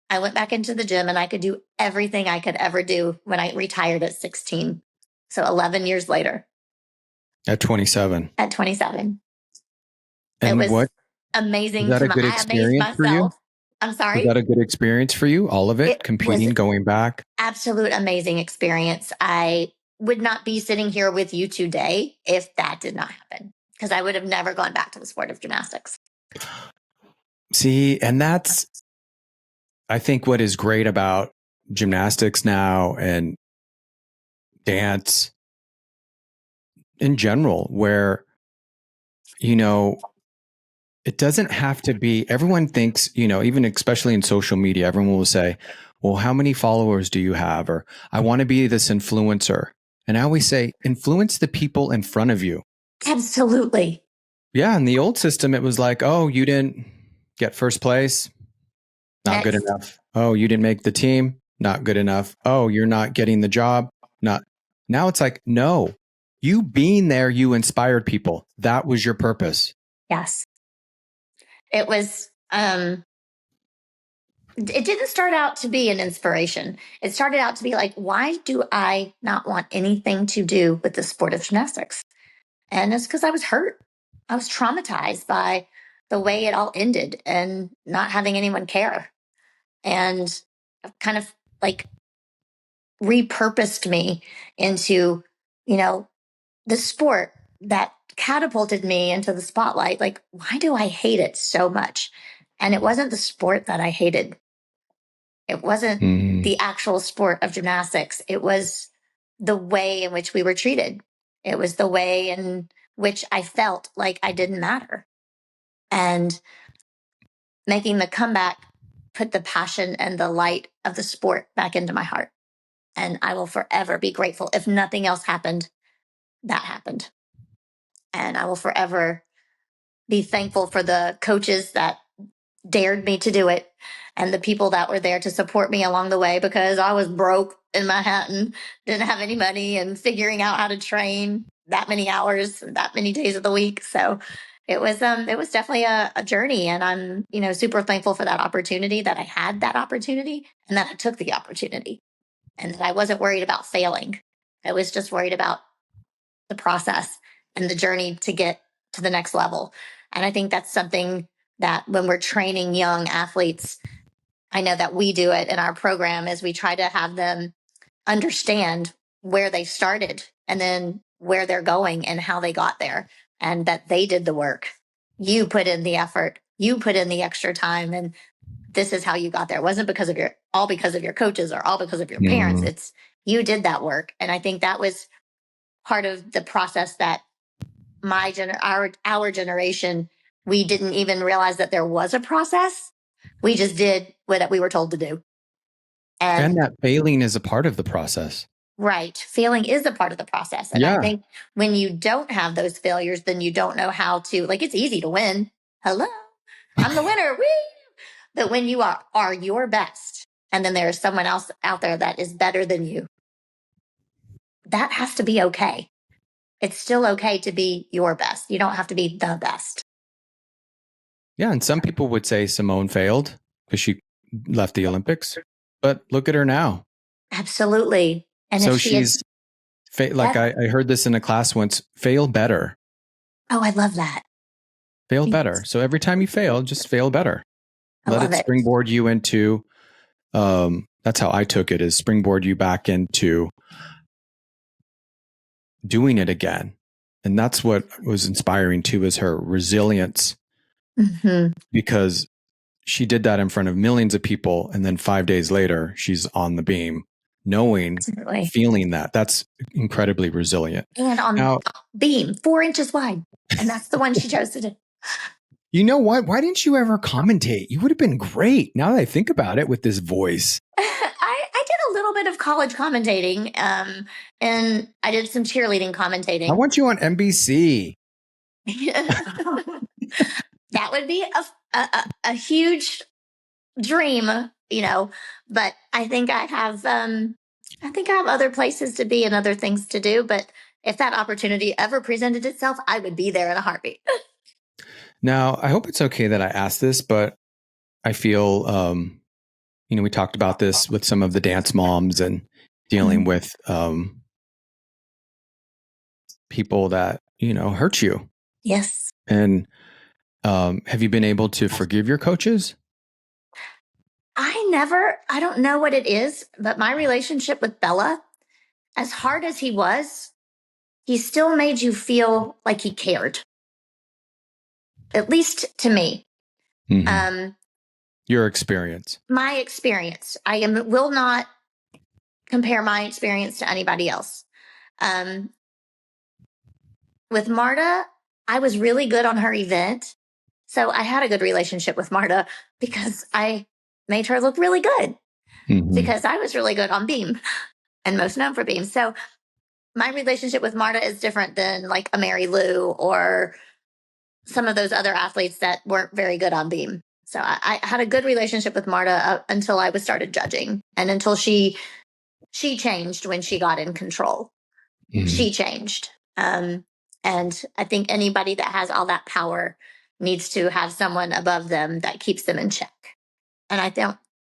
I went back into the gym and I could do everything I could ever do when I retired at 16. So 11 years later. At 27. At 27. And it was amazing. Was that a good experience for you? I'm sorry? Was that a good experience for you? All of it? Competing, going back? Absolute amazing experience. I would not be sitting here with you today if that did not happen, because I would have never gone back to the sport of gymnastics. See, and that's, I think, what is great about gymnastics now and dance in general, where, it doesn't have to be, everyone thinks, even especially in social media, everyone will say, well, how many followers do you have? Or I want to be this influencer. And I always say, influence the people in front of you. Absolutely. Yeah. In the old system, it was like, oh, you didn't get first place. Not good enough. Oh, you didn't make the team. Not good enough. Oh, you're not getting the job. Not. Now it's like, no, you being there, you inspired people. That was your purpose. Yes. It was, it didn't start out to be an inspiration. It started out to be like, why do I not want anything to do with the sport of gymnastics? And it's because I was hurt. I was traumatized by the way it all ended and not having anyone care. And kind of like repurposed me into, you know, the sport that catapulted me into the spotlight. Like, why do I hate it so much? And it wasn't the sport that I hated. It wasn't the actual sport of gymnastics. It was the way in which we were treated. It was the way in which I felt like I didn't matter. And making the comeback put the passion and the light of the sport back into my heart. And I will forever be grateful. If nothing else happened, that happened. And I will forever be thankful for the coaches that dared me to do it and the people that were there to support me along the way, because I was broke in Manhattan, didn't have any money, and figuring out how to train that many hours, that many days of the week. So it was definitely a journey, and I'm, super thankful for that opportunity, that I had that opportunity and that I took the opportunity, and that I wasn't worried about failing. I was just worried about the process and the journey to get to the next level. And I think that's something that when we're training young athletes, I know that we do it in our program, is we try to have them understand where they started and then where they're going and how they got there, and that they did the work. You put in the effort, you put in the extra time, and this is how you got there. It wasn't because of your coaches or all because of your parents. It's you did that work. And I think that was part of the process that our generation, we didn't even realize that there was a process. We just did what we were told to do. And that failing is a part of the process. Right. Failing is a part of the process. And I think when you don't have those failures, then you don't know how to, like, it's easy to win. Hello, I'm the winner. Woo! But when you are your best, and then there's someone else out there that is better than you, that has to be okay. It's still okay to be your best. You don't have to be the best. Yeah. And some people would say Simone failed because she left the Olympics, but look at her now. Absolutely. And so if she's like, I heard this in a class once, fail better. Oh, I love that. Fail better. So every time you fail, just fail better. Let it springboard you into, that's how I took it, is springboard you back into doing it again. And that's what was inspiring too, is her resilience, because she did that in front of millions of people. And then 5 days later, she's on the beam, knowing, feeling that. That's incredibly resilient. And on beam, 4 inches wide. And that's the one she chose to do. You know what? Why didn't you ever commentate? You would have been great. Now that I think about it, with this voice. I did a little bit of college commentating, and I did some cheerleading commentating. I want you on NBC. That would be a huge dream, but I think I have other places to be and other things to do. But if that opportunity ever presented itself, I would be there in a heartbeat. Now, I hope it's okay that I ask this, but I feel, we talked about this with some of the dance moms and dealing with people that, hurt you. Yes. And have you been able to forgive your coaches? I don't know what it is, but my relationship with Bella, as hard as he was, he still made you feel like he cared. At least to me. Your experience. My experience. I will not compare my experience to anybody else. With Marta, I was really good on her event. So I had a good relationship with Marta because I made her look really good. Because I was really good on beam and most known for beam. So my relationship with Marta is different than like a Mary Lou or some of those other athletes that weren't very good on beam. So I had a good relationship with Marta until I started judging, and until she changed when she got in control. She changed. And I think anybody that has all that power needs to have someone above them that keeps them in check. And I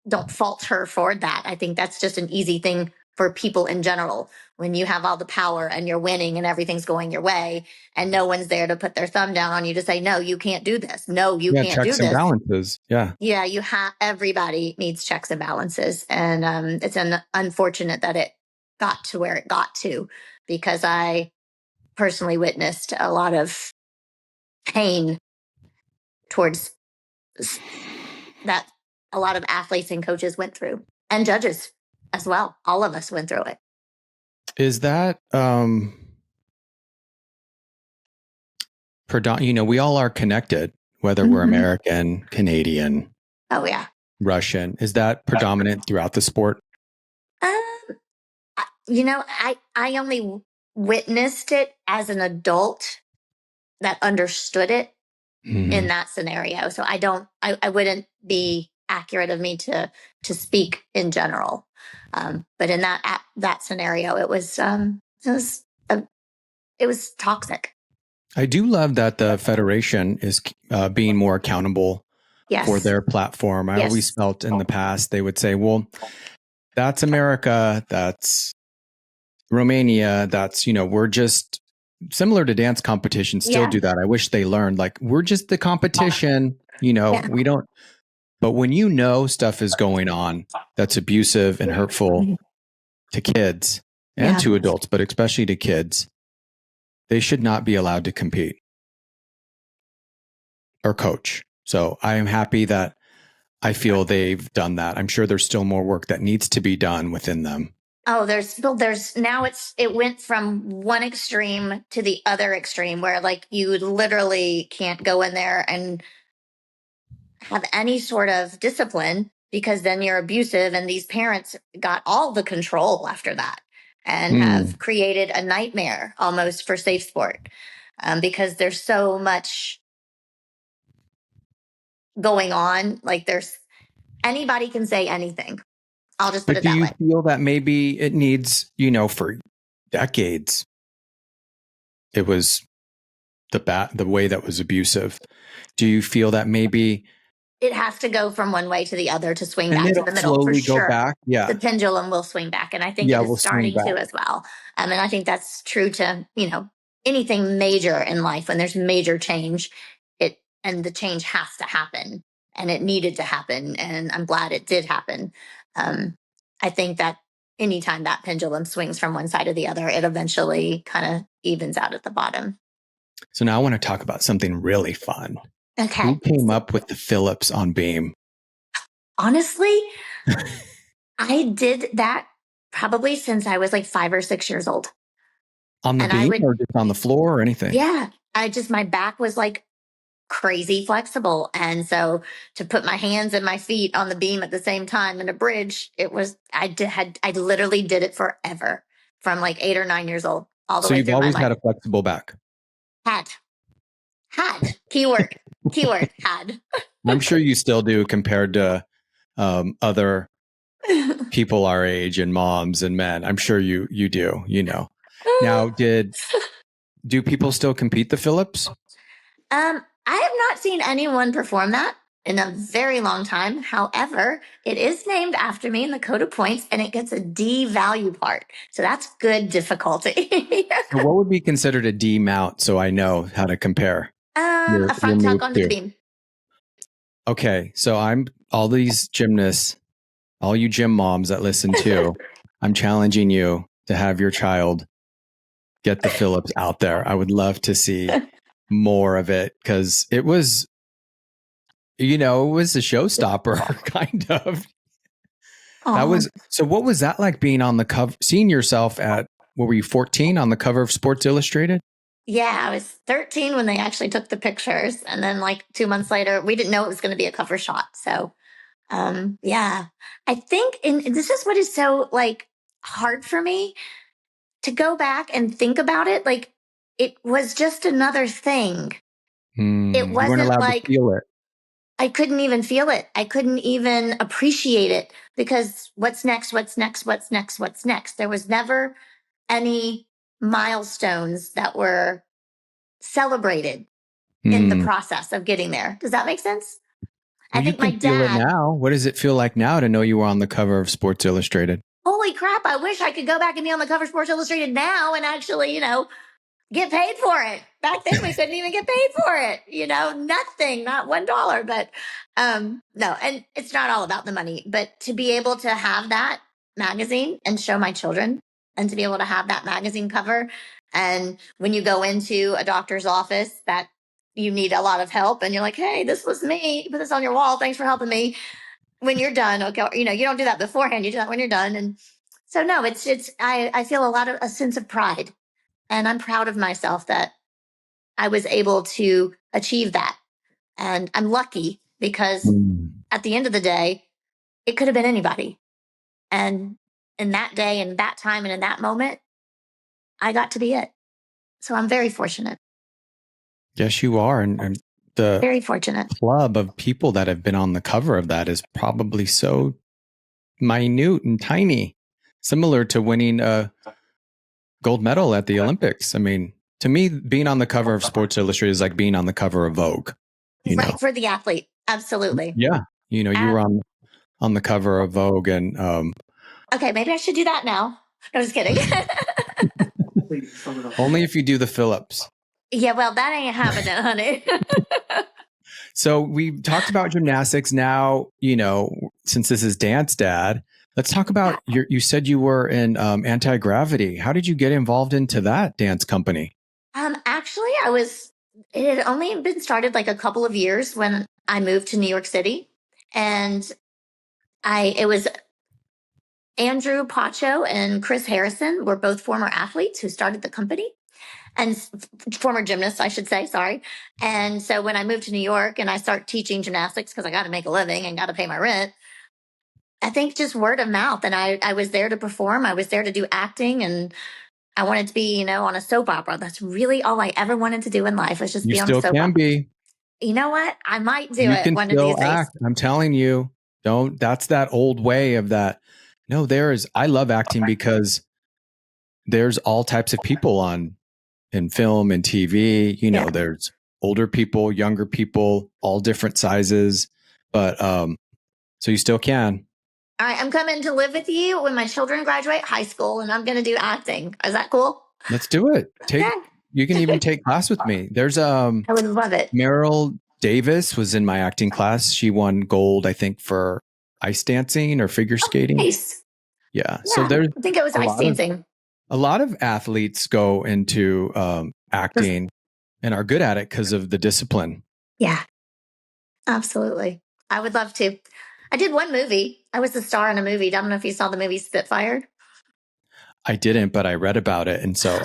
don't fault her for that. I think that's just an easy thing for people in general. When you have all the power and you're winning and everything's going your way, and no one's there to put their thumb down on you to say, no, you can't do this. No, you Yeah, can't do checks and this. balances. Yeah. Yeah, everybody needs checks and balances. And it's unfortunate that it got to where it got to, because I personally witnessed a lot of pain towards that a lot of athletes and coaches went through, and judges as well. All of us went through it. Is that we all are connected, whether we're American, Canadian, oh yeah, Russian. Is that predominant throughout the sport? I only witnessed it as an adult that understood it in that scenario. So I wouldn't be accurate of me to speak in general. But in that scenario, it was toxic. I do love that the Federation is being more accountable for their platform. I always felt in the past they would say, well, that's America, that's Romania, that's, we're just similar to dance competitions, still do that. I wish they learned, like, we're just the competition, we don't. But when stuff is going on that's abusive and hurtful to kids and to adults, but especially to kids, they should not be allowed to compete or coach. So I am happy that I feel they've done that. I'm sure there's still more work that needs to be done within them. Oh, there's now it went from one extreme to the other extreme, where like you literally can't go in there and have any sort of discipline, because then you're abusive, and these parents got all the control after that and have created a nightmare almost for safe sport, because there's so much going on. Like anybody can say anything. I'll just put it that way. Do you feel that maybe it needs, for decades, it was the way that was abusive? Do you feel that maybe it has to go from one way to the other to swing back to the middle, for sure? Go back? Yeah. The pendulum will swing back. And I think it is starting to as well. And I think that's true to, anything major in life. When there's major change, and the change has to happen, and it needed to happen. And I'm glad it did happen. I think that anytime that pendulum swings from one side to the other, it eventually kind of evens out at the bottom. So now I want to talk about something really fun. Okay. Who came up with the Phillips on beam? Honestly, I did that probably since I was like 5 or 6 years old. On the beam or just on the floor or anything? Yeah. my back was like crazy flexible. And so to put my hands and my feet on the beam at the same time in a bridge, I literally did it forever, from like 8 or 9 years old, all the way through my life. So you've always had a flexible back? Had. Keyword, had. I'm sure you still do, compared to other people our age and moms and men. I'm sure you do, Now, do people still compete the Phillips? I have not seen anyone perform that in a very long time. However, it is named after me in the code of points, and it gets a D value part. So that's good difficulty. So what would be considered a D mount, so I know how to compare? A front tuck onto the beam. Okay, so all these gymnasts, all you gym moms that listen to, I'm challenging you to have your child get the Phillips out there. I would love to see more of it, because it was, it was a showstopper, kind of. Aww. So what was that like, being on the cover, seeing yourself at, what were you, 14, on the cover of Sports Illustrated? Yeah, I was 13 when they actually took the pictures. And then like 2 months later, we didn't know it was going to be a cover shot. So, yeah, I think, and this is what is so like hard for me to go back and think about it. Like, it was just another thing. It wasn't, you weren't allowed like, to feel it. I couldn't even feel it. I couldn't even appreciate it, because what's next? There was never any milestones that were celebrated in the process of getting there. Does that make sense? Well, I think my dad. Feel it now. What does it feel like now to know you were on the cover of Sports Illustrated? holy crap, I wish I could go back and be on the cover of Sports Illustrated now and actually, get paid for it. Back then we couldn't even get paid for it. Nothing, not $1. But no, and it's not all about the money, but to be able to have that magazine and show my children and to be able to have that magazine cover. And when you go into a doctor's office that you need a lot of help and you're like, hey, this was me. Put this on your wall. Thanks for helping me. When you're done, okay, you don't do that beforehand. You do that when you're done. And so no, I feel a sense of pride, and I'm proud of myself that I was able to achieve that. And I'm lucky because at the end of the day, it could have been anybody. And in that day, in that time, and in that moment, I got to be it. So I'm very fortunate. Yes, you are. And the very fortunate club of people that have been on the cover of that is probably so minute and tiny, similar to winning a gold medal at the Olympics. I mean, to me, being on the cover of Sports Illustrated is like being on the cover of Vogue. Right, for the athlete. Absolutely. Yeah. You were on the cover of Vogue and okay, maybe I should do that now. No, just kidding. Only if you do the Phillips. Yeah, well, that ain't happening, honey. So we talked about gymnastics. Now, since this is Dance Dad, let's talk about you said you were in anti-gravity. How did you get involved into that dance company? Actually, it had only been started like a couple of years when I moved to New York City. And it was Andrew Pacho and Chris Harrison were both former athletes who started the company. And former gymnasts, I should say, sorry. And so when I moved to New York and I started teaching gymnastics because I got to make a living and got to pay my rent, I think just word of mouth. And I was there to perform. I was there to do acting, and I wanted to be, on a soap opera. That's really all I ever wanted to do in life, was just be on a soap opera. You still can be. You know what? I might do it one of these days. I'm telling you, that's that old way of that. No, I love acting because there's all types of people in film and TV, there's older people, younger people, all different sizes, but so you still can. All right, I'm coming to live with you when my children graduate high school, and I'm going to do acting. Is that cool? Let's do it. You can even take class with me. There's I would love it. Meryl Davis was in my acting class. She won gold, I think, for ice dancing or figure skating. Nice. Yeah. So I think it was ice dancing. A lot of athletes go into acting and are good at it because of the discipline. Yeah, absolutely. I would love to. I did one movie. I was the star in a movie. I don't know if you saw the movie Spitfire. I didn't, but I read about it, and so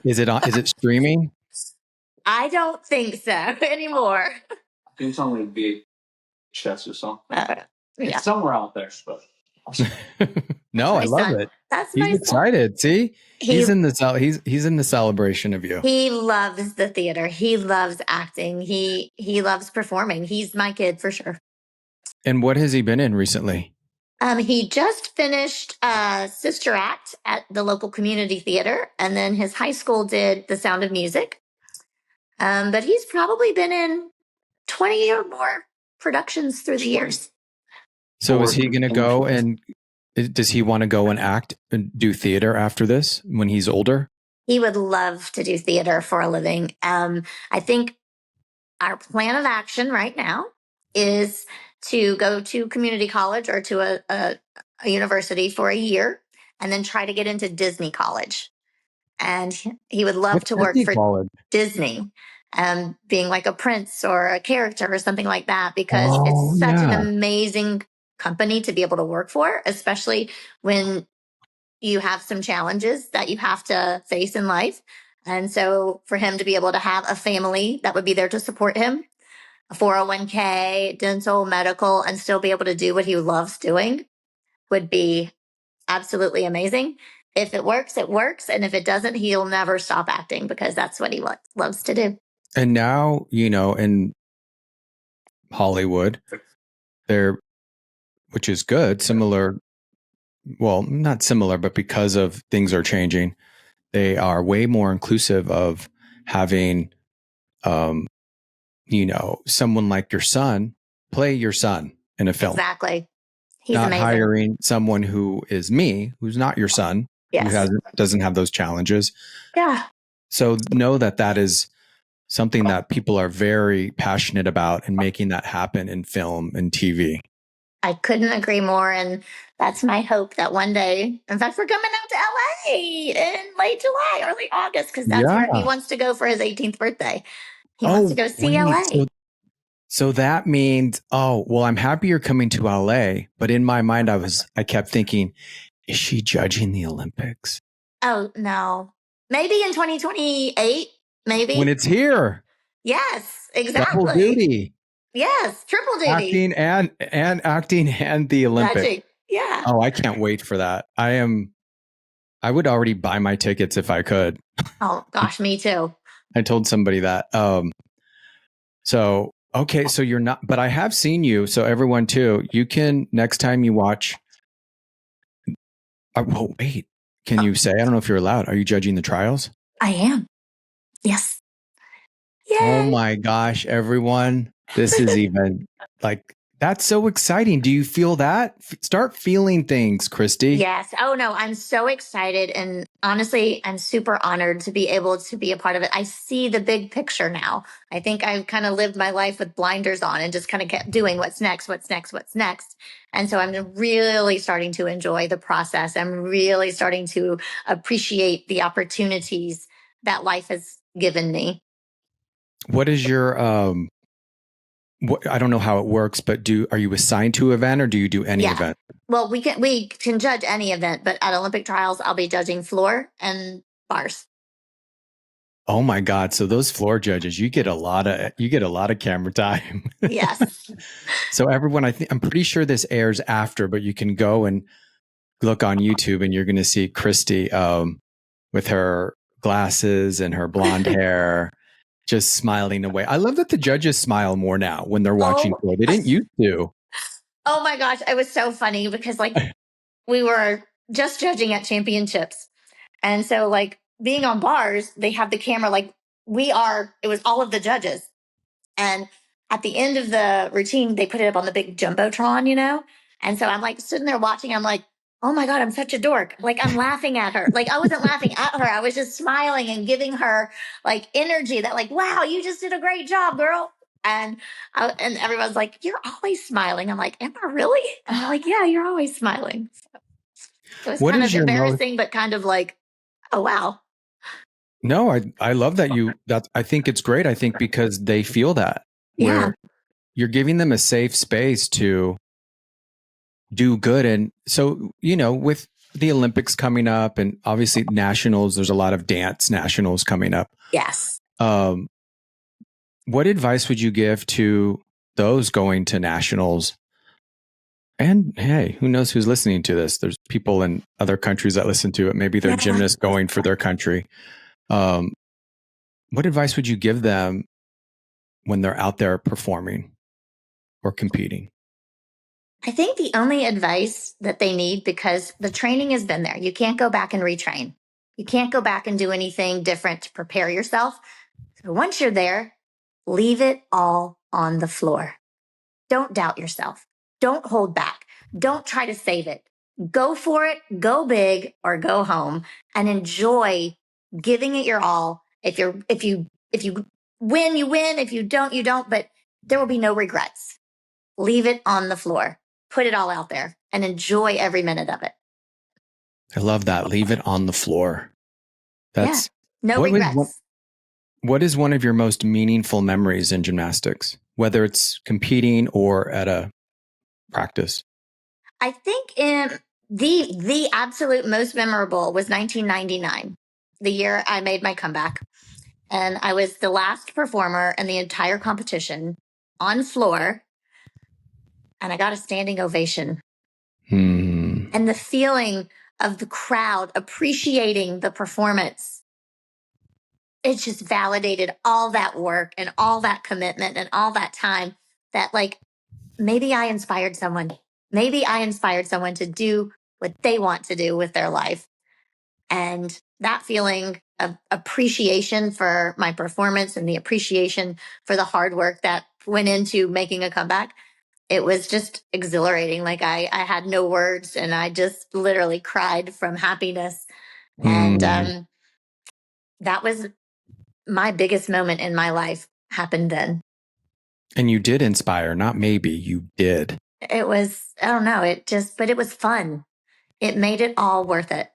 is it streaming? I don't think so anymore. I think it's on like VHS or something. It's somewhere out there, but. No, I love it. He's excited. See, he's in the celebration of you. He loves the theater. He loves acting. He loves performing. He's my kid for sure. And what has he been in recently? He just finished Sister Act at the local community theater, and then his high school did The Sound of Music. But he's probably been in 20 or more productions through the years. So is he going to go and does he want to go and act and do theater after this when he's older? He would love to do theater for a living. I think our plan of action right now is to go to community college or to a university for a year and then try to get into Disney college. And he would love to work for Disney, being like a prince or a character or something like that, because it's such an amazing company to be able to work for, especially when you have some challenges that you have to face in life. And so for him to be able to have a family that would be there to support him, a 401k, dental, medical, and still be able to do what he loves doing would be absolutely amazing. If it works, it works. And if it doesn't, he'll never stop acting because that's what he loves to do. And now, in Hollywood, which is good, similar, well, not similar, but because of things are changing, they are way more inclusive of having, someone like your son play your son in a film. Exactly. He's not amazing. hiring someone who is me, who's not your son, Yes. who doesn't have those challenges. Yeah. So know that is something that people are very passionate about and making that happen in film and TV. I couldn't agree more. And that's my hope that one day, in fact, we're coming out to LA in late July, early August, because that's where he wants to go for his 18th birthday. He wants to go see LA. So that means, I'm happy you're coming to LA. But in my mind, I kept thinking, is she judging the Olympics? Oh, no. Maybe in 2028, maybe. When it's here. Yes, exactly. Double duty. Yes, triple duty. Acting and the Olympics. Judging. Yeah. Oh, I can't wait for that. I would already buy my tickets if I could. Oh gosh, me too. I told somebody that. So you're not, but I have seen you. So everyone too, you can, next time you watch. Wait, can you say, I don't know if you're allowed. Are you judging the trials? I am. Yes. Yay. Oh my gosh, everyone. This is even like, that's so exciting. Do you feel that? Start feeling things, Kristie. Yes. Oh no, I'm so excited. And honestly, I'm super honored to be able to be a part of it. I see the big picture now. I think I've kind of lived my life with blinders on and just kind of kept doing what's next. And so I'm really starting to enjoy the process. I'm really starting to appreciate the opportunities that life has given me. What is your, I don't know how it works, but are you assigned to an event or do you do any event? Well, we can judge any event, but at Olympic trials, I'll be judging floor and bars. Oh my God. So those floor judges, you get a lot of camera time. Yes. So everyone, I'm pretty sure this airs after, but you can go and look on YouTube and you're going to see Kristie with her glasses and her blonde hair, just smiling away. I love that the judges smile more now when they're watching. They didn't used to. Oh my gosh. It was so funny because we were just judging at championships. And so being on bars, they have the camera, it was all of the judges. And at the end of the routine, they put it up on the big Jumbotron, And so I'm sitting there watching. I'm like, oh my God, I'm such a dork. I'm laughing at her. I wasn't laughing at her. I was just smiling and giving her energy that wow, you just did a great job, girl. And everyone's like, you're always smiling. I'm like, am I really? And they're like, yeah, you're always smiling. So it was kind of embarrassing, but kind of oh, wow. No, I love that I think it's great. I think because they feel that. Yeah. You're giving them a safe space to do good. And so, with the Olympics coming up and obviously nationals, there's a lot of dance nationals coming up. Yes. What advice would you give to those going to nationals? And hey, who knows who's listening to this? There's people in other countries that listen to it. Maybe they're gymnasts going for their country. What advice would you give them when they're out there performing or competing? I think the only advice that they need, because the training has been there, you can't go back and retrain. You can't go back and do anything different to prepare yourself. So once you're there, leave it all on the floor. Don't doubt yourself. Don't hold back. Don't try to save it. Go for it, go big or go home, and enjoy giving it your all. If you win, you win. If you don't, you don't, but there will be no regrets. Leave it on the floor. Put it all out there and enjoy every minute of it. I love that. Leave it on the floor. That's no regrets. What is one of your most meaningful memories in gymnastics, whether it's competing or at a practice? I think the absolute most memorable was 1999, the year I made my comeback. And I was the last performer in the entire competition on floor. And I got a standing ovation. And the feeling of the crowd appreciating the performance, it just validated all that work and all that commitment and all that time that maybe I inspired someone. Maybe I inspired someone to do what they want to do with their life. And that feeling of appreciation for my performance and the appreciation for the hard work that went into making a comeback, it was just exhilarating. Like I had no words, and I just literally cried from happiness. And that was my biggest moment in my life, happened then. And you did inspire, not maybe, you did. It was, I don't know, but it was fun. It made it all worth it.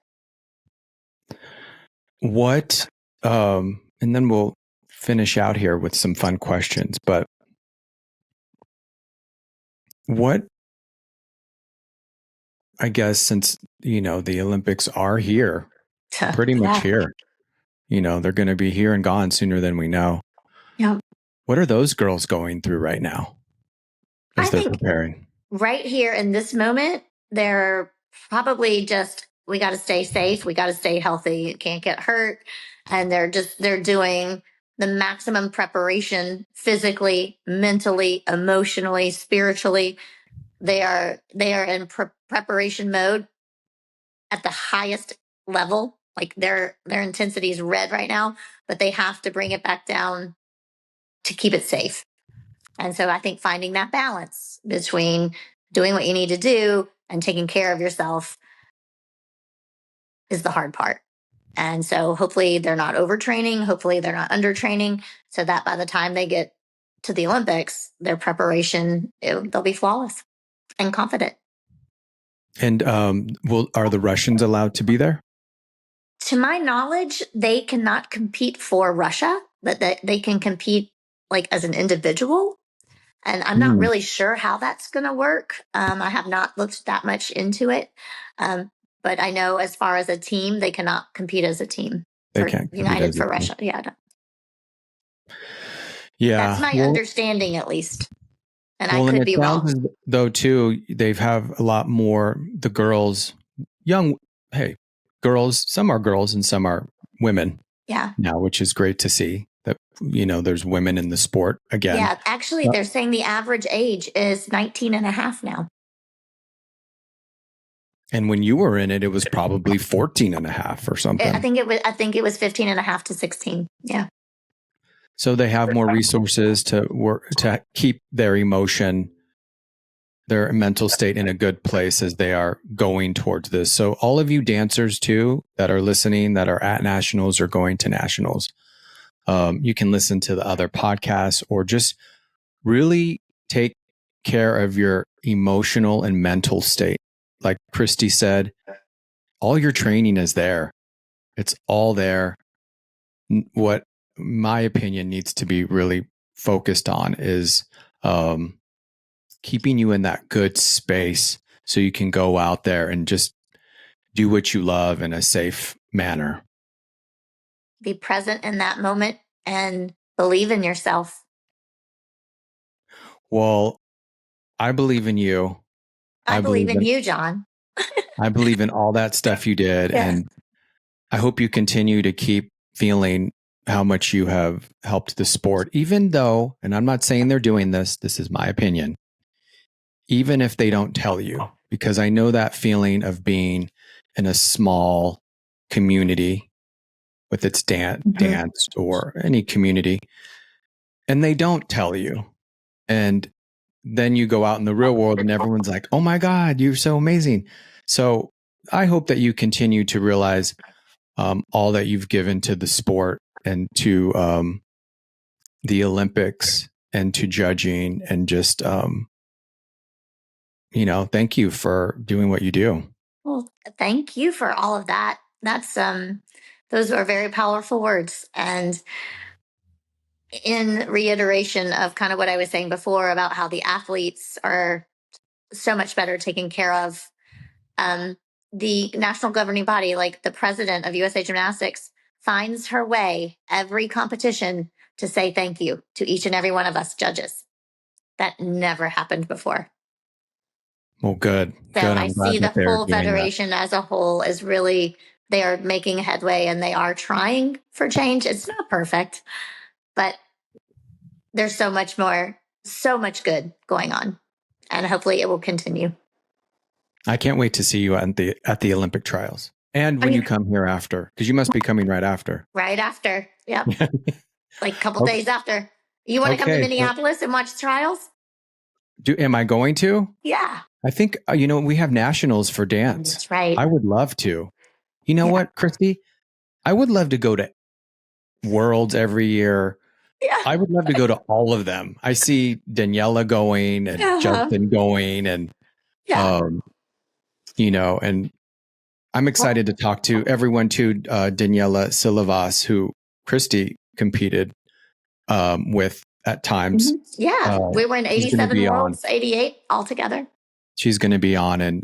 What, and then we'll finish out here with some fun questions, but what, I guess, since, the Olympics are here, pretty much here, they're going to be here and gone sooner than we know. Yeah. What are those girls going through right now as they're preparing? Right here in this moment, they're probably just, we got to stay safe. We got to stay healthy. You can't get hurt. And they're doing the maximum preparation physically, mentally, emotionally, spiritually. They are in preparation mode at the highest level. Like their intensity is red right now, but they have to bring it back down to keep it safe. And so I think finding that balance between doing what you need to do and taking care of yourself is the hard part. And so hopefully they're not overtraining. Hopefully they're not undertraining, so that by the time they get to the Olympics, their preparation, they'll be flawless and confident. And are the Russians allowed to be there? To my knowledge, they cannot compete for Russia, but they can compete like as an individual. And I'm not really sure how that's going to work. I have not looked that much into it. But I know as far as a team, they cannot compete as a team. They can't United for Russia. Yeah. Yeah. That's my understanding, at least. And I could be wrong. Though, too, they have a lot more, the girls, girls, some are girls and some are women. Yeah. Now, which is great to see that, there's women in the sport again. Yeah. Actually, they're saying the average age is 19 and a half now. And when you were in it, it was probably 14 and a half or something. I think it was 15 and a half to 16. Yeah. So they have more resources to work, to keep their emotion, their mental state in a good place as they are going towards this. So all of you dancers too, that are listening, that are at nationals or going to nationals, you can listen to the other podcasts or just really take care of your emotional and mental state. Like Kristie said, all your training is there. It's all there. What my opinion needs to be really focused on is keeping you in that good space so you can go out there and just do what you love in a safe manner. Be present in that moment and believe in yourself. Well, I believe in you. I believe in you, John. I believe in all that stuff you did. Yes. And I hope you continue to keep feeling how much you have helped the sport, even though, and I'm not saying they're doing this, this is my opinion, even if they don't tell you, because I know that feeling of being in a small community with its dance or any community, and they don't tell you. And then you go out in the real world and everyone's like, oh my God, you're so amazing. So I hope that you continue to realize all that you've given to the sport and to the Olympics and to judging and just, thank you for doing what you do. Well, thank you for all of that. That's, those are very powerful words. And in reiteration of kind of what I was saying before about how the athletes are so much better taken care of, the national governing body, like the president of USA Gymnastics, finds her way every competition to say thank you to each and every one of us judges. That never happened before. Well, good. So good. I see the full federation as a whole is really, they are making headway and they are trying for change. It's not perfect, but there's so much good going on, and hopefully it will continue. I can't wait to see you at the Olympic trials and when you come here after, because you must be coming right after. Right after. Yep. Like a couple days after. You want to come to Minneapolis and watch trials? Am I going to? Yeah. I think, we have nationals for dance. That's right. I would love to. You know what, Kristie? I would love to go to Worlds every year. Yeah. I would love to go to all of them. I see Daniela going and Justin going and, and I'm excited to talk to everyone too. Daniela Silvas, who Kristie competed with at times. Mm-hmm. Yeah. We were in 87 Worlds, 88 altogether. She's going to be on, and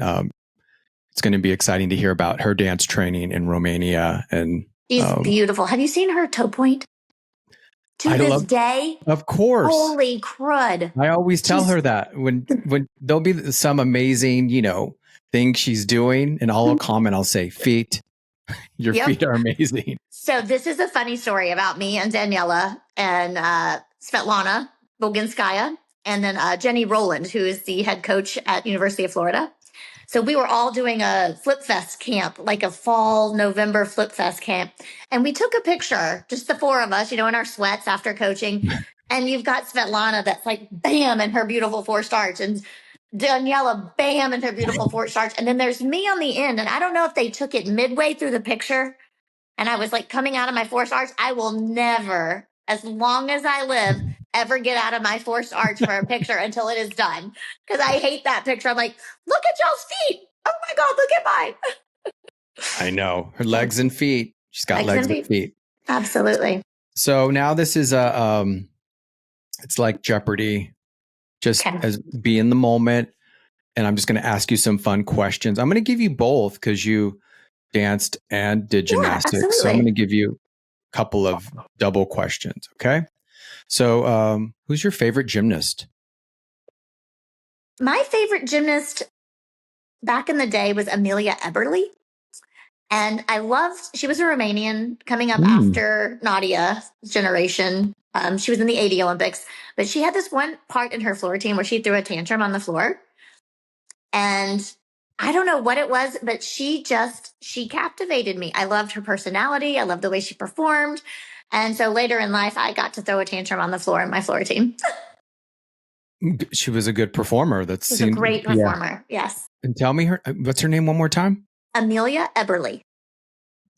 it's going to be exciting to hear about her dance training in Romania. And she's beautiful. Have you seen her toe point? To this day? Of course. Holy crud. I always tell her that when there'll be some amazing, thing she's doing, and I'll comment, I'll say, feet. Your feet are amazing. So this is a funny story about me and Daniela and Svetlana Boginskaya, and then Jenny Rowland, who is the head coach at University of Florida. So we were all doing a Flip Fest camp, like a fall November Flip Fest camp. And we took a picture, just the four of us, in our sweats after coaching. And you've got Svetlana that's like, bam, in her beautiful 4 starch. And Daniela, bam, in her beautiful 4 starch. And then there's me on the end. And I don't know if they took it midway through the picture. And I was like coming out of my 4 starch. I will never, as long as I live, ever get out of my 4 starch for a picture until it is done. Because I hate that picture. I'm like, look at y'all's feet. Oh my God, look at mine. I know. Her legs and feet. She's got legs and feet. Absolutely. So now this is it's like Jeopardy. Just as be in the moment. And I'm just going to ask you some fun questions. I'm going to give you both because you danced and did gymnastics. So I'm going to give you a couple of double questions. Okay. So who's your favorite gymnast? My favorite gymnast back in the day was Amelia Eberly. And she was a Romanian coming up after Nadia's generation. She was in the 80 Olympics, but she had this one part in her floor routine where she threw a tantrum on the floor. And I don't know what it was, but she captivated me. I loved her personality. I loved the way she performed. And so later in life, I got to throw a tantrum on the floor in my floor routine. She was a good performer. She's a great performer. Yes. And tell me what's her name one more time? Amelia Eberly.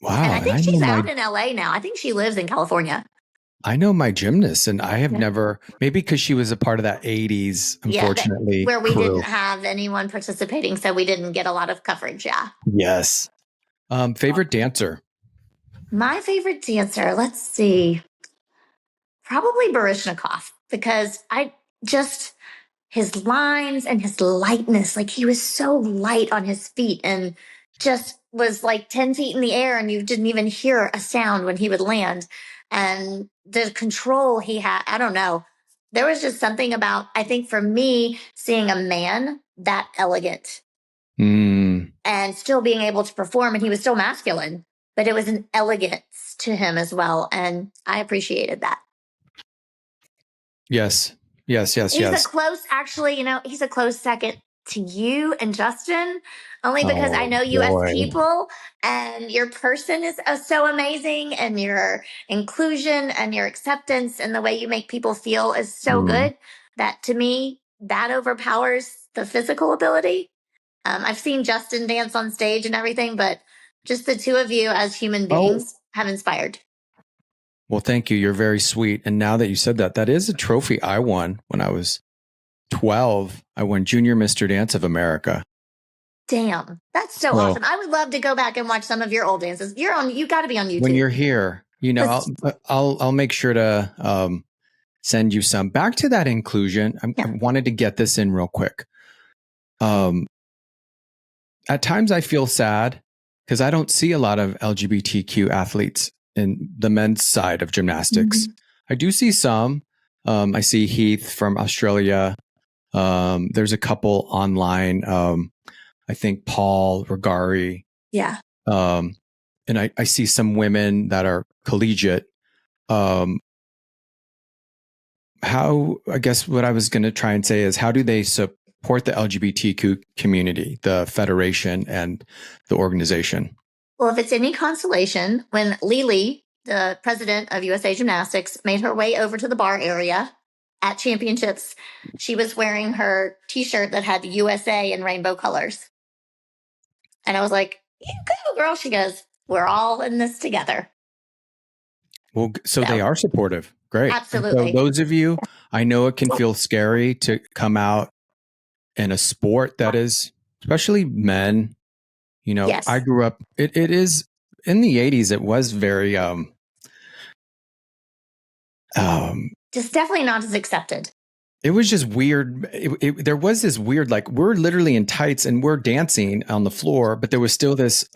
Wow. And I think she's out in LA now. I think she lives in California. I know my gymnast, and I have never, maybe because she was a part of that 80s, unfortunately. Where we didn't have anyone participating, so we didn't get a lot of coverage. Yeah. Yes. Favorite dancer? My favorite dancer, let's see. Probably Baryshnikov, because his lines and his lightness, like he was so light on his feet and just was like 10 feet in the air and you didn't even hear a sound when he would land. And the control he had, I don't know. There was just something about, I think for me, seeing a man that elegant and still being able to perform, and he was still masculine, but it was an elegance to him as well. And I appreciated that. Yes. He's a close second to you and Justin, only because I know you as people and your person is so amazing, and your inclusion and your acceptance and the way you make people feel is so good that to me, that overpowers the physical ability. I've seen Justin dance on stage and everything, but just the two of you as human beings have inspired. Well, thank you. You're very sweet. And now that you said that, that is a trophy I won when I was 12. I won Junior Mr. Dance of America. Damn, that's so awesome. I would love to go back and watch some of your old dances. You got to be on YouTube. When you're here, I'll make sure to send you some. Back to that inclusion. I wanted to get this in real quick. At times I feel sad because I don't see a lot of LGBTQ athletes in the men's side of gymnastics. I do see some. I see Heath from Australia. There's a couple online. I think Paul Regari. Yeah. And I see some women that are collegiate. I guess what I was going to try and say is, how do they support the LGBTQ community, the federation and the organization? Well, if it's any consolation, when Lily, the president of USA Gymnastics, made her way over to the bar area at championships, she was wearing her t-shirt that had USA in rainbow colors. And I was like, you go, girl. She goes, we're all in this together. Well, so they are supportive. Great. Absolutely. So those of you, I know it can feel scary to come out in a sport that is, especially men, Yes. I grew up, it is in the 80s. It was very, just definitely not as accepted. It was just weird. There was this weird, like, we're literally in tights and we're dancing on the floor, but there was still this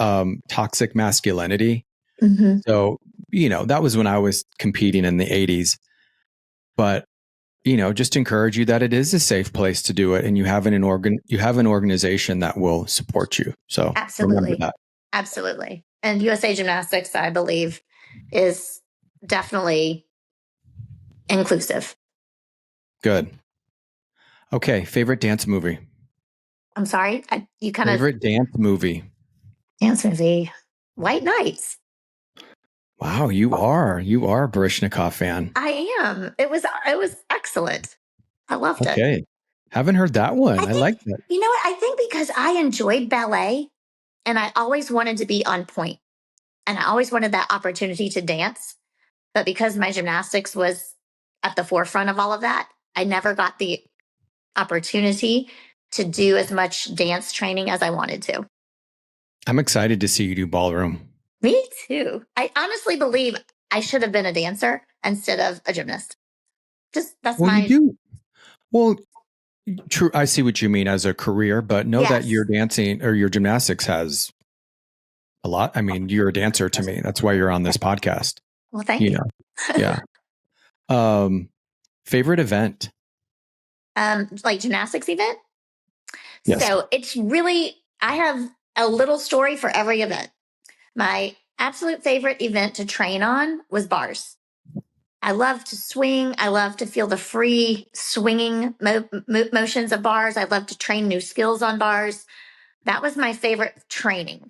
toxic masculinity. Mm-hmm. So, that was when I was competing in the 80s. But, just encourage you that it is a safe place to do it, and you have an organization that will support you. So absolutely, remember that. Absolutely. And USA Gymnastics, I believe, is definitely inclusive. Good. Okay. Favorite dance movie? I'm sorry? Favorite dance movie? Dance movie? White Nights. Wow, you are a Baryshnikov fan. I am. It was excellent. I loved it. Okay. Haven't heard that one. I like that. You know what? I think because I enjoyed ballet and I always wanted to be on point and I always wanted that opportunity to dance. But because my gymnastics was at the forefront of all of that, I never got the opportunity to do as much dance training as I wanted to. I'm excited to see you do ballroom. Me too. I honestly believe I should have been a dancer instead of a gymnast. You do. Well, true. I see what you mean as a career, but know that your dancing or your gymnastics has a lot. I mean, you're a dancer to me. That's why you're on this podcast. Well, thank you. Yeah. Favorite event? Like gymnastics event? Yes. So it's really, I have a little story for every event. My absolute favorite event to train on was bars. I love to swing. I love to feel the free swinging motions of bars. I love to train new skills on bars. That was my favorite training.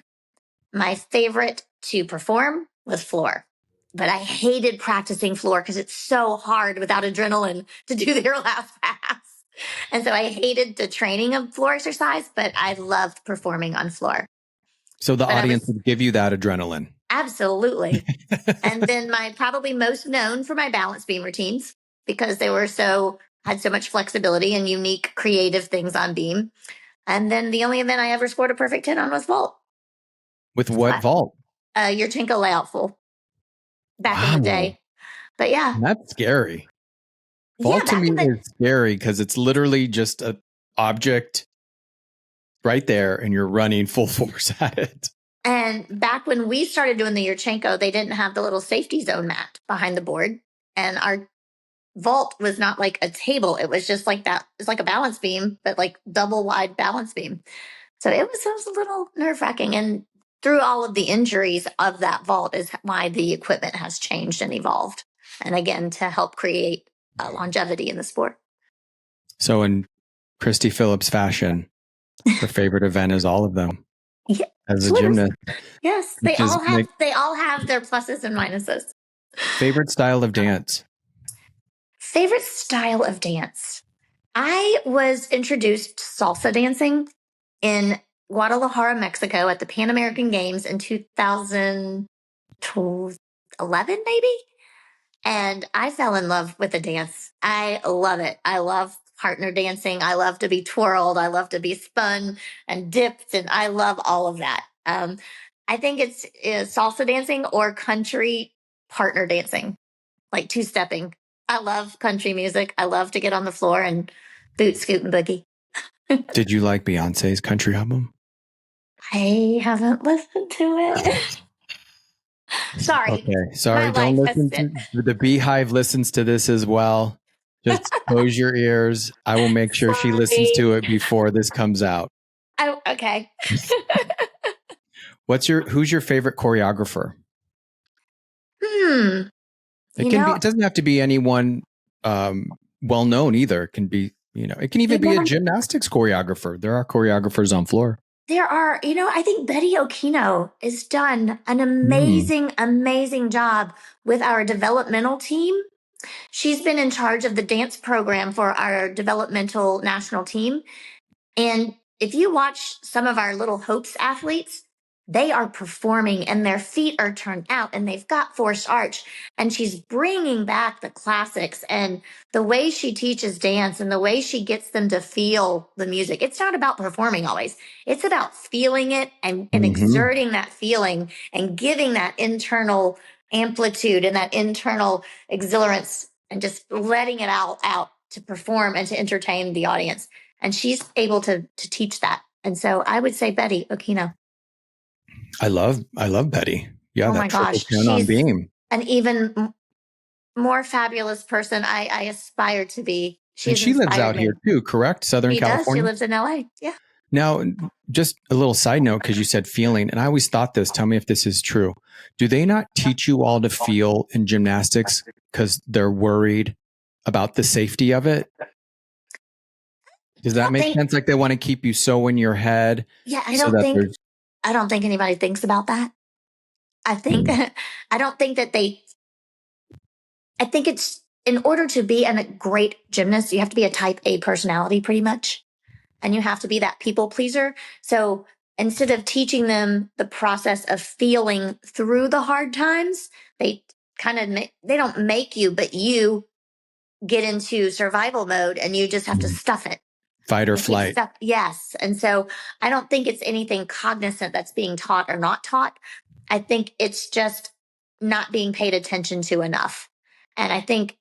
My favorite to perform was floor. But I hated practicing floor because it's so hard without adrenaline to do their last pass. And so I hated the training of floor exercise, but I loved performing on floor. So the audience would give you that adrenaline. Absolutely. And then probably most known for my balance beam routines because they had so much flexibility and unique creative things on beam. And then the only event I ever scored a perfect 10 on was vault. With what vault? Yurchenko layout full back in the day. But yeah. That's scary. Vault to me is scary because it's literally just an object right there and you're running full force at it. And back when we started doing the Yurchenko, they didn't have the little safety zone mat behind the board. And our vault was not like a table. It was just like that. It's like a balance beam, but like double wide balance beam. So it was a little nerve-wracking. And through all of the injuries of that vault is why the equipment has changed and evolved. And again, to help create longevity in the sport. So in Kristie Phillips fashion, her favorite event is all of them. Yeah, as a gymnast. Yes, they all have their pluses and minuses. Favorite style of dance? Favorite style of dance? I was introduced to salsa dancing in Guadalajara, Mexico at the Pan American Games in 2011, maybe. And I fell in love with the dance. I love it. I love partner dancing. I love to be twirled. I love to be spun and dipped. And I love all of that. I think it's salsa dancing or country partner dancing, like two-stepping. I love country music. I love to get on the floor and boot, scoot, and boogie. Did you like Beyonce's country album? I haven't listened to it. Sorry. Okay. Sorry. Don't listen to the Beehive listens to this as well. Just close your ears. I will make sure she listens to it before this comes out. Oh, okay. Who's your favorite choreographer? It doesn't have to be anyone well known either. It can be, it can even be a gymnastics choreographer. There are choreographers on floor. There are, I think Betty Okino has done an amazing, amazing job with our developmental team She's been in charge of the dance program for our developmental national team. And if you watch some of our Little Hopes athletes, they are performing and their feet are turned out and they've got forced arch. And she's bringing back the classics and the way she teaches dance and the way she gets them to feel the music. It's not about performing always. It's about feeling it and exerting that feeling and giving that internal amplitude and that internal exhilarance and just letting it out to perform and to entertain the audience. And she's able to teach that. And so I would say Betty Okino. I love Betty. Yeah, Oh that my gosh, triple count on beam. An even more fabulous person I aspire to be. And she lives out here too, correct? Southern California. She lives in LA. Yeah. Now, just a little side note, because you said feeling, and I always thought this. Tell me if this is true. Do they not teach you all to feel in gymnastics because they're worried about the safety of it? Does that make sense? Like they want to keep you so in your head. Yeah, I don't think anybody thinks about that. I think I think it's in order to be a great gymnast, you have to be a type A personality pretty much. And you have to be that people pleaser. So instead of teaching them the process of feeling through the hard times, they don't make you, but you get into survival mode and you just have to stuff it. Fight or flight. Yes. And so I don't think it's anything cognizant that's being taught or not taught. I think it's just not being paid attention to enough. And I think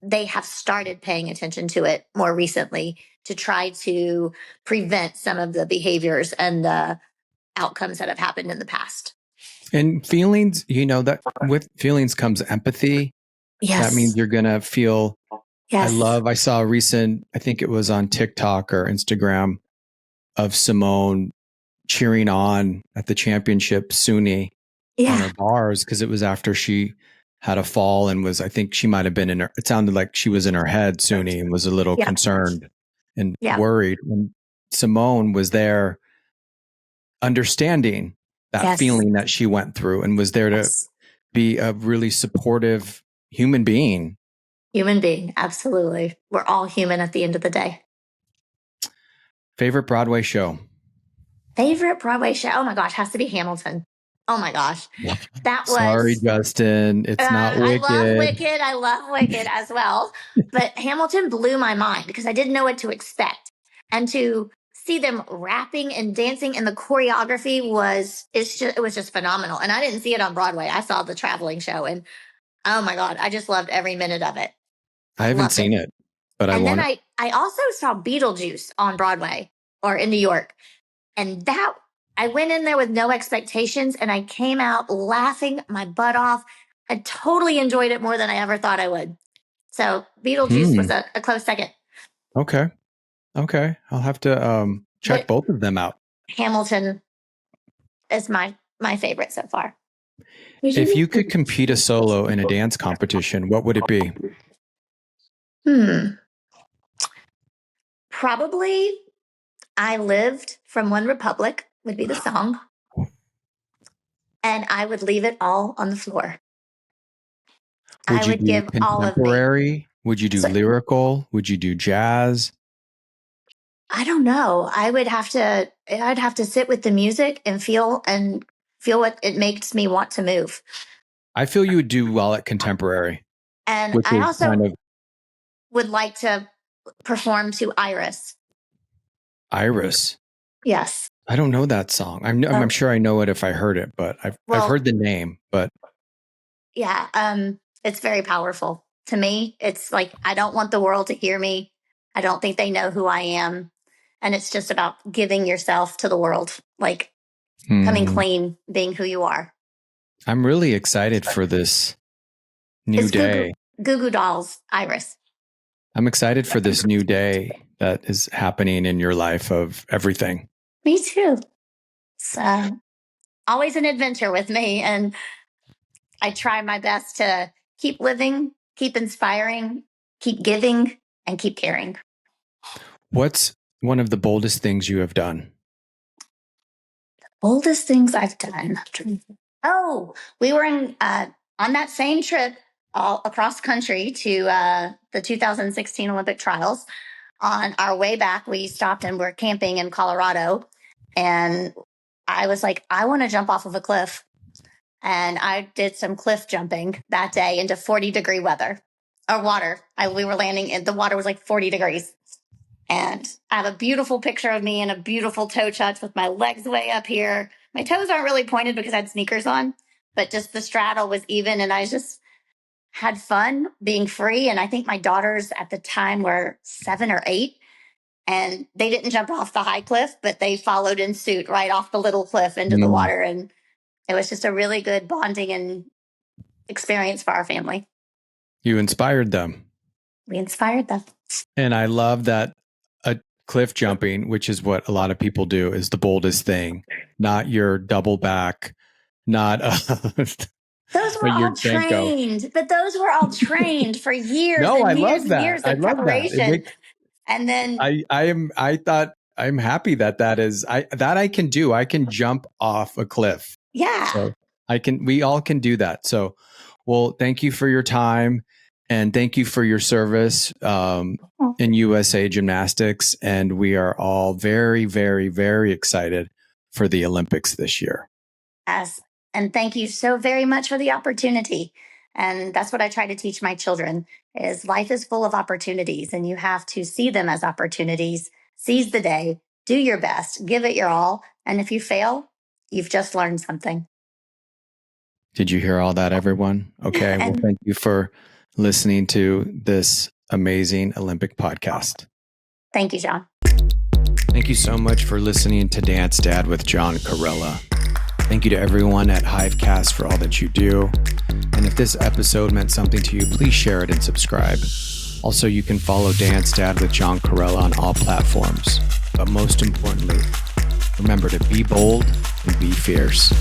they have started paying attention to it more recently to try to prevent some of the behaviors and the outcomes that have happened in the past. And feelings, that with feelings comes empathy. Yes. That means you're going to feel. Yes. I saw a recent, I think it was on TikTok or Instagram, of Simone cheering on at the championship Suni on her bars, because it was after she had a fall and I think she might have been it sounded like she was in her head, Suni, and was a little concerned and worried. When Simone was there understanding that feeling that she went through and was there to be a really supportive human being. Human being, absolutely. We're all human at the end of the day. Favorite Broadway show? Favorite Broadway show? Oh my gosh, has to be Hamilton. Oh my gosh. Sorry, Justin. It's not Wicked. I love Wicked as well. But Hamilton blew my mind because I didn't know what to expect. And to see them rapping and dancing and the choreography it was just phenomenal. And I didn't see it on Broadway. I saw the traveling show and oh my God, I just loved every minute of it. I haven't seen it, but I want to. I also saw Beetlejuice on Broadway or in New York. And I went in there with no expectations and I came out laughing my butt off. I totally enjoyed it more than I ever thought I would. So Beetlejuice was a close second. Okay. I'll have to check both of them out. Hamilton is my favorite so far. If you could compete a solo in a dance competition, what would it be? Probably I Lived from One Republic would be the song. And I would leave it all on the floor. I would give all of me. Would you do lyrical? Would you do jazz? I don't know. I'd have to sit with the music and feel what it makes me want to move. I feel you would do well at contemporary. And I also would like to perform to Iris. Iris? Yes. I don't know that song. I'm sure I know it if I heard it, but I've heard the name, but. Yeah. It's very powerful. To me, it's like, I don't want the world to hear me. I don't think they know who I am. And it's just about giving yourself to the world, like coming clean, being who you are. I'm really excited for this new day. Goo Goo Dolls, Iris. I'm excited for this new day that is happening in your life of everything. Me too. It's always an adventure with me. And I try my best to keep living, keep inspiring, keep giving, and keep caring. What's one of the boldest things you have done? The boldest things I've done. Oh, we were on that same trip all across country to the 2016 Olympic trials. On our way back, we stopped and we're camping in Colorado. And I was like, I want to jump off of a cliff. And I did some cliff jumping that day into 40-degree weather or water. We were landing in the water was like 40 degrees. And I have a beautiful picture of me in a beautiful toe touch with my legs way up here. My toes aren't really pointed because I had sneakers on, but just the straddle was even. And I just had fun being free. And I think my daughters at the time were 7 or 8. And they didn't jump off the high cliff, but they followed in suit right off the little cliff into the water. And it was just a really good bonding and experience for our family. You inspired them. We inspired them. And I love that a cliff jumping, which is what a lot of people do, is the boldest thing, not your double back, not those were all trained, but those were all trained for years. No, and I years love that. And years of I love preparation. And then I'm happy that is I can do. I can jump off a cliff. Yeah. So we all can do that. So, well, thank you for your time and thank you for your service in USA Gymnastics. And we are all very, very, very excited for the Olympics this year. Yes. And thank you so very much for the opportunity. And that's what I try to teach my children is life is full of opportunities and you have to see them as opportunities, seize the day, do your best, give it your all. And if you fail, you've just learned something. Did you hear all that, everyone? Okay. Well, thank you for listening to this amazing Olympic podcast. Thank you, John. Thank you so much for listening to Dance Dad with John Corella. Thank you to everyone at Hivecast for all that you do. And if this episode meant something to you, please share it and subscribe. Also, you can follow Dance Dad with John Corella on all platforms. But most importantly, remember to be bold and be fierce.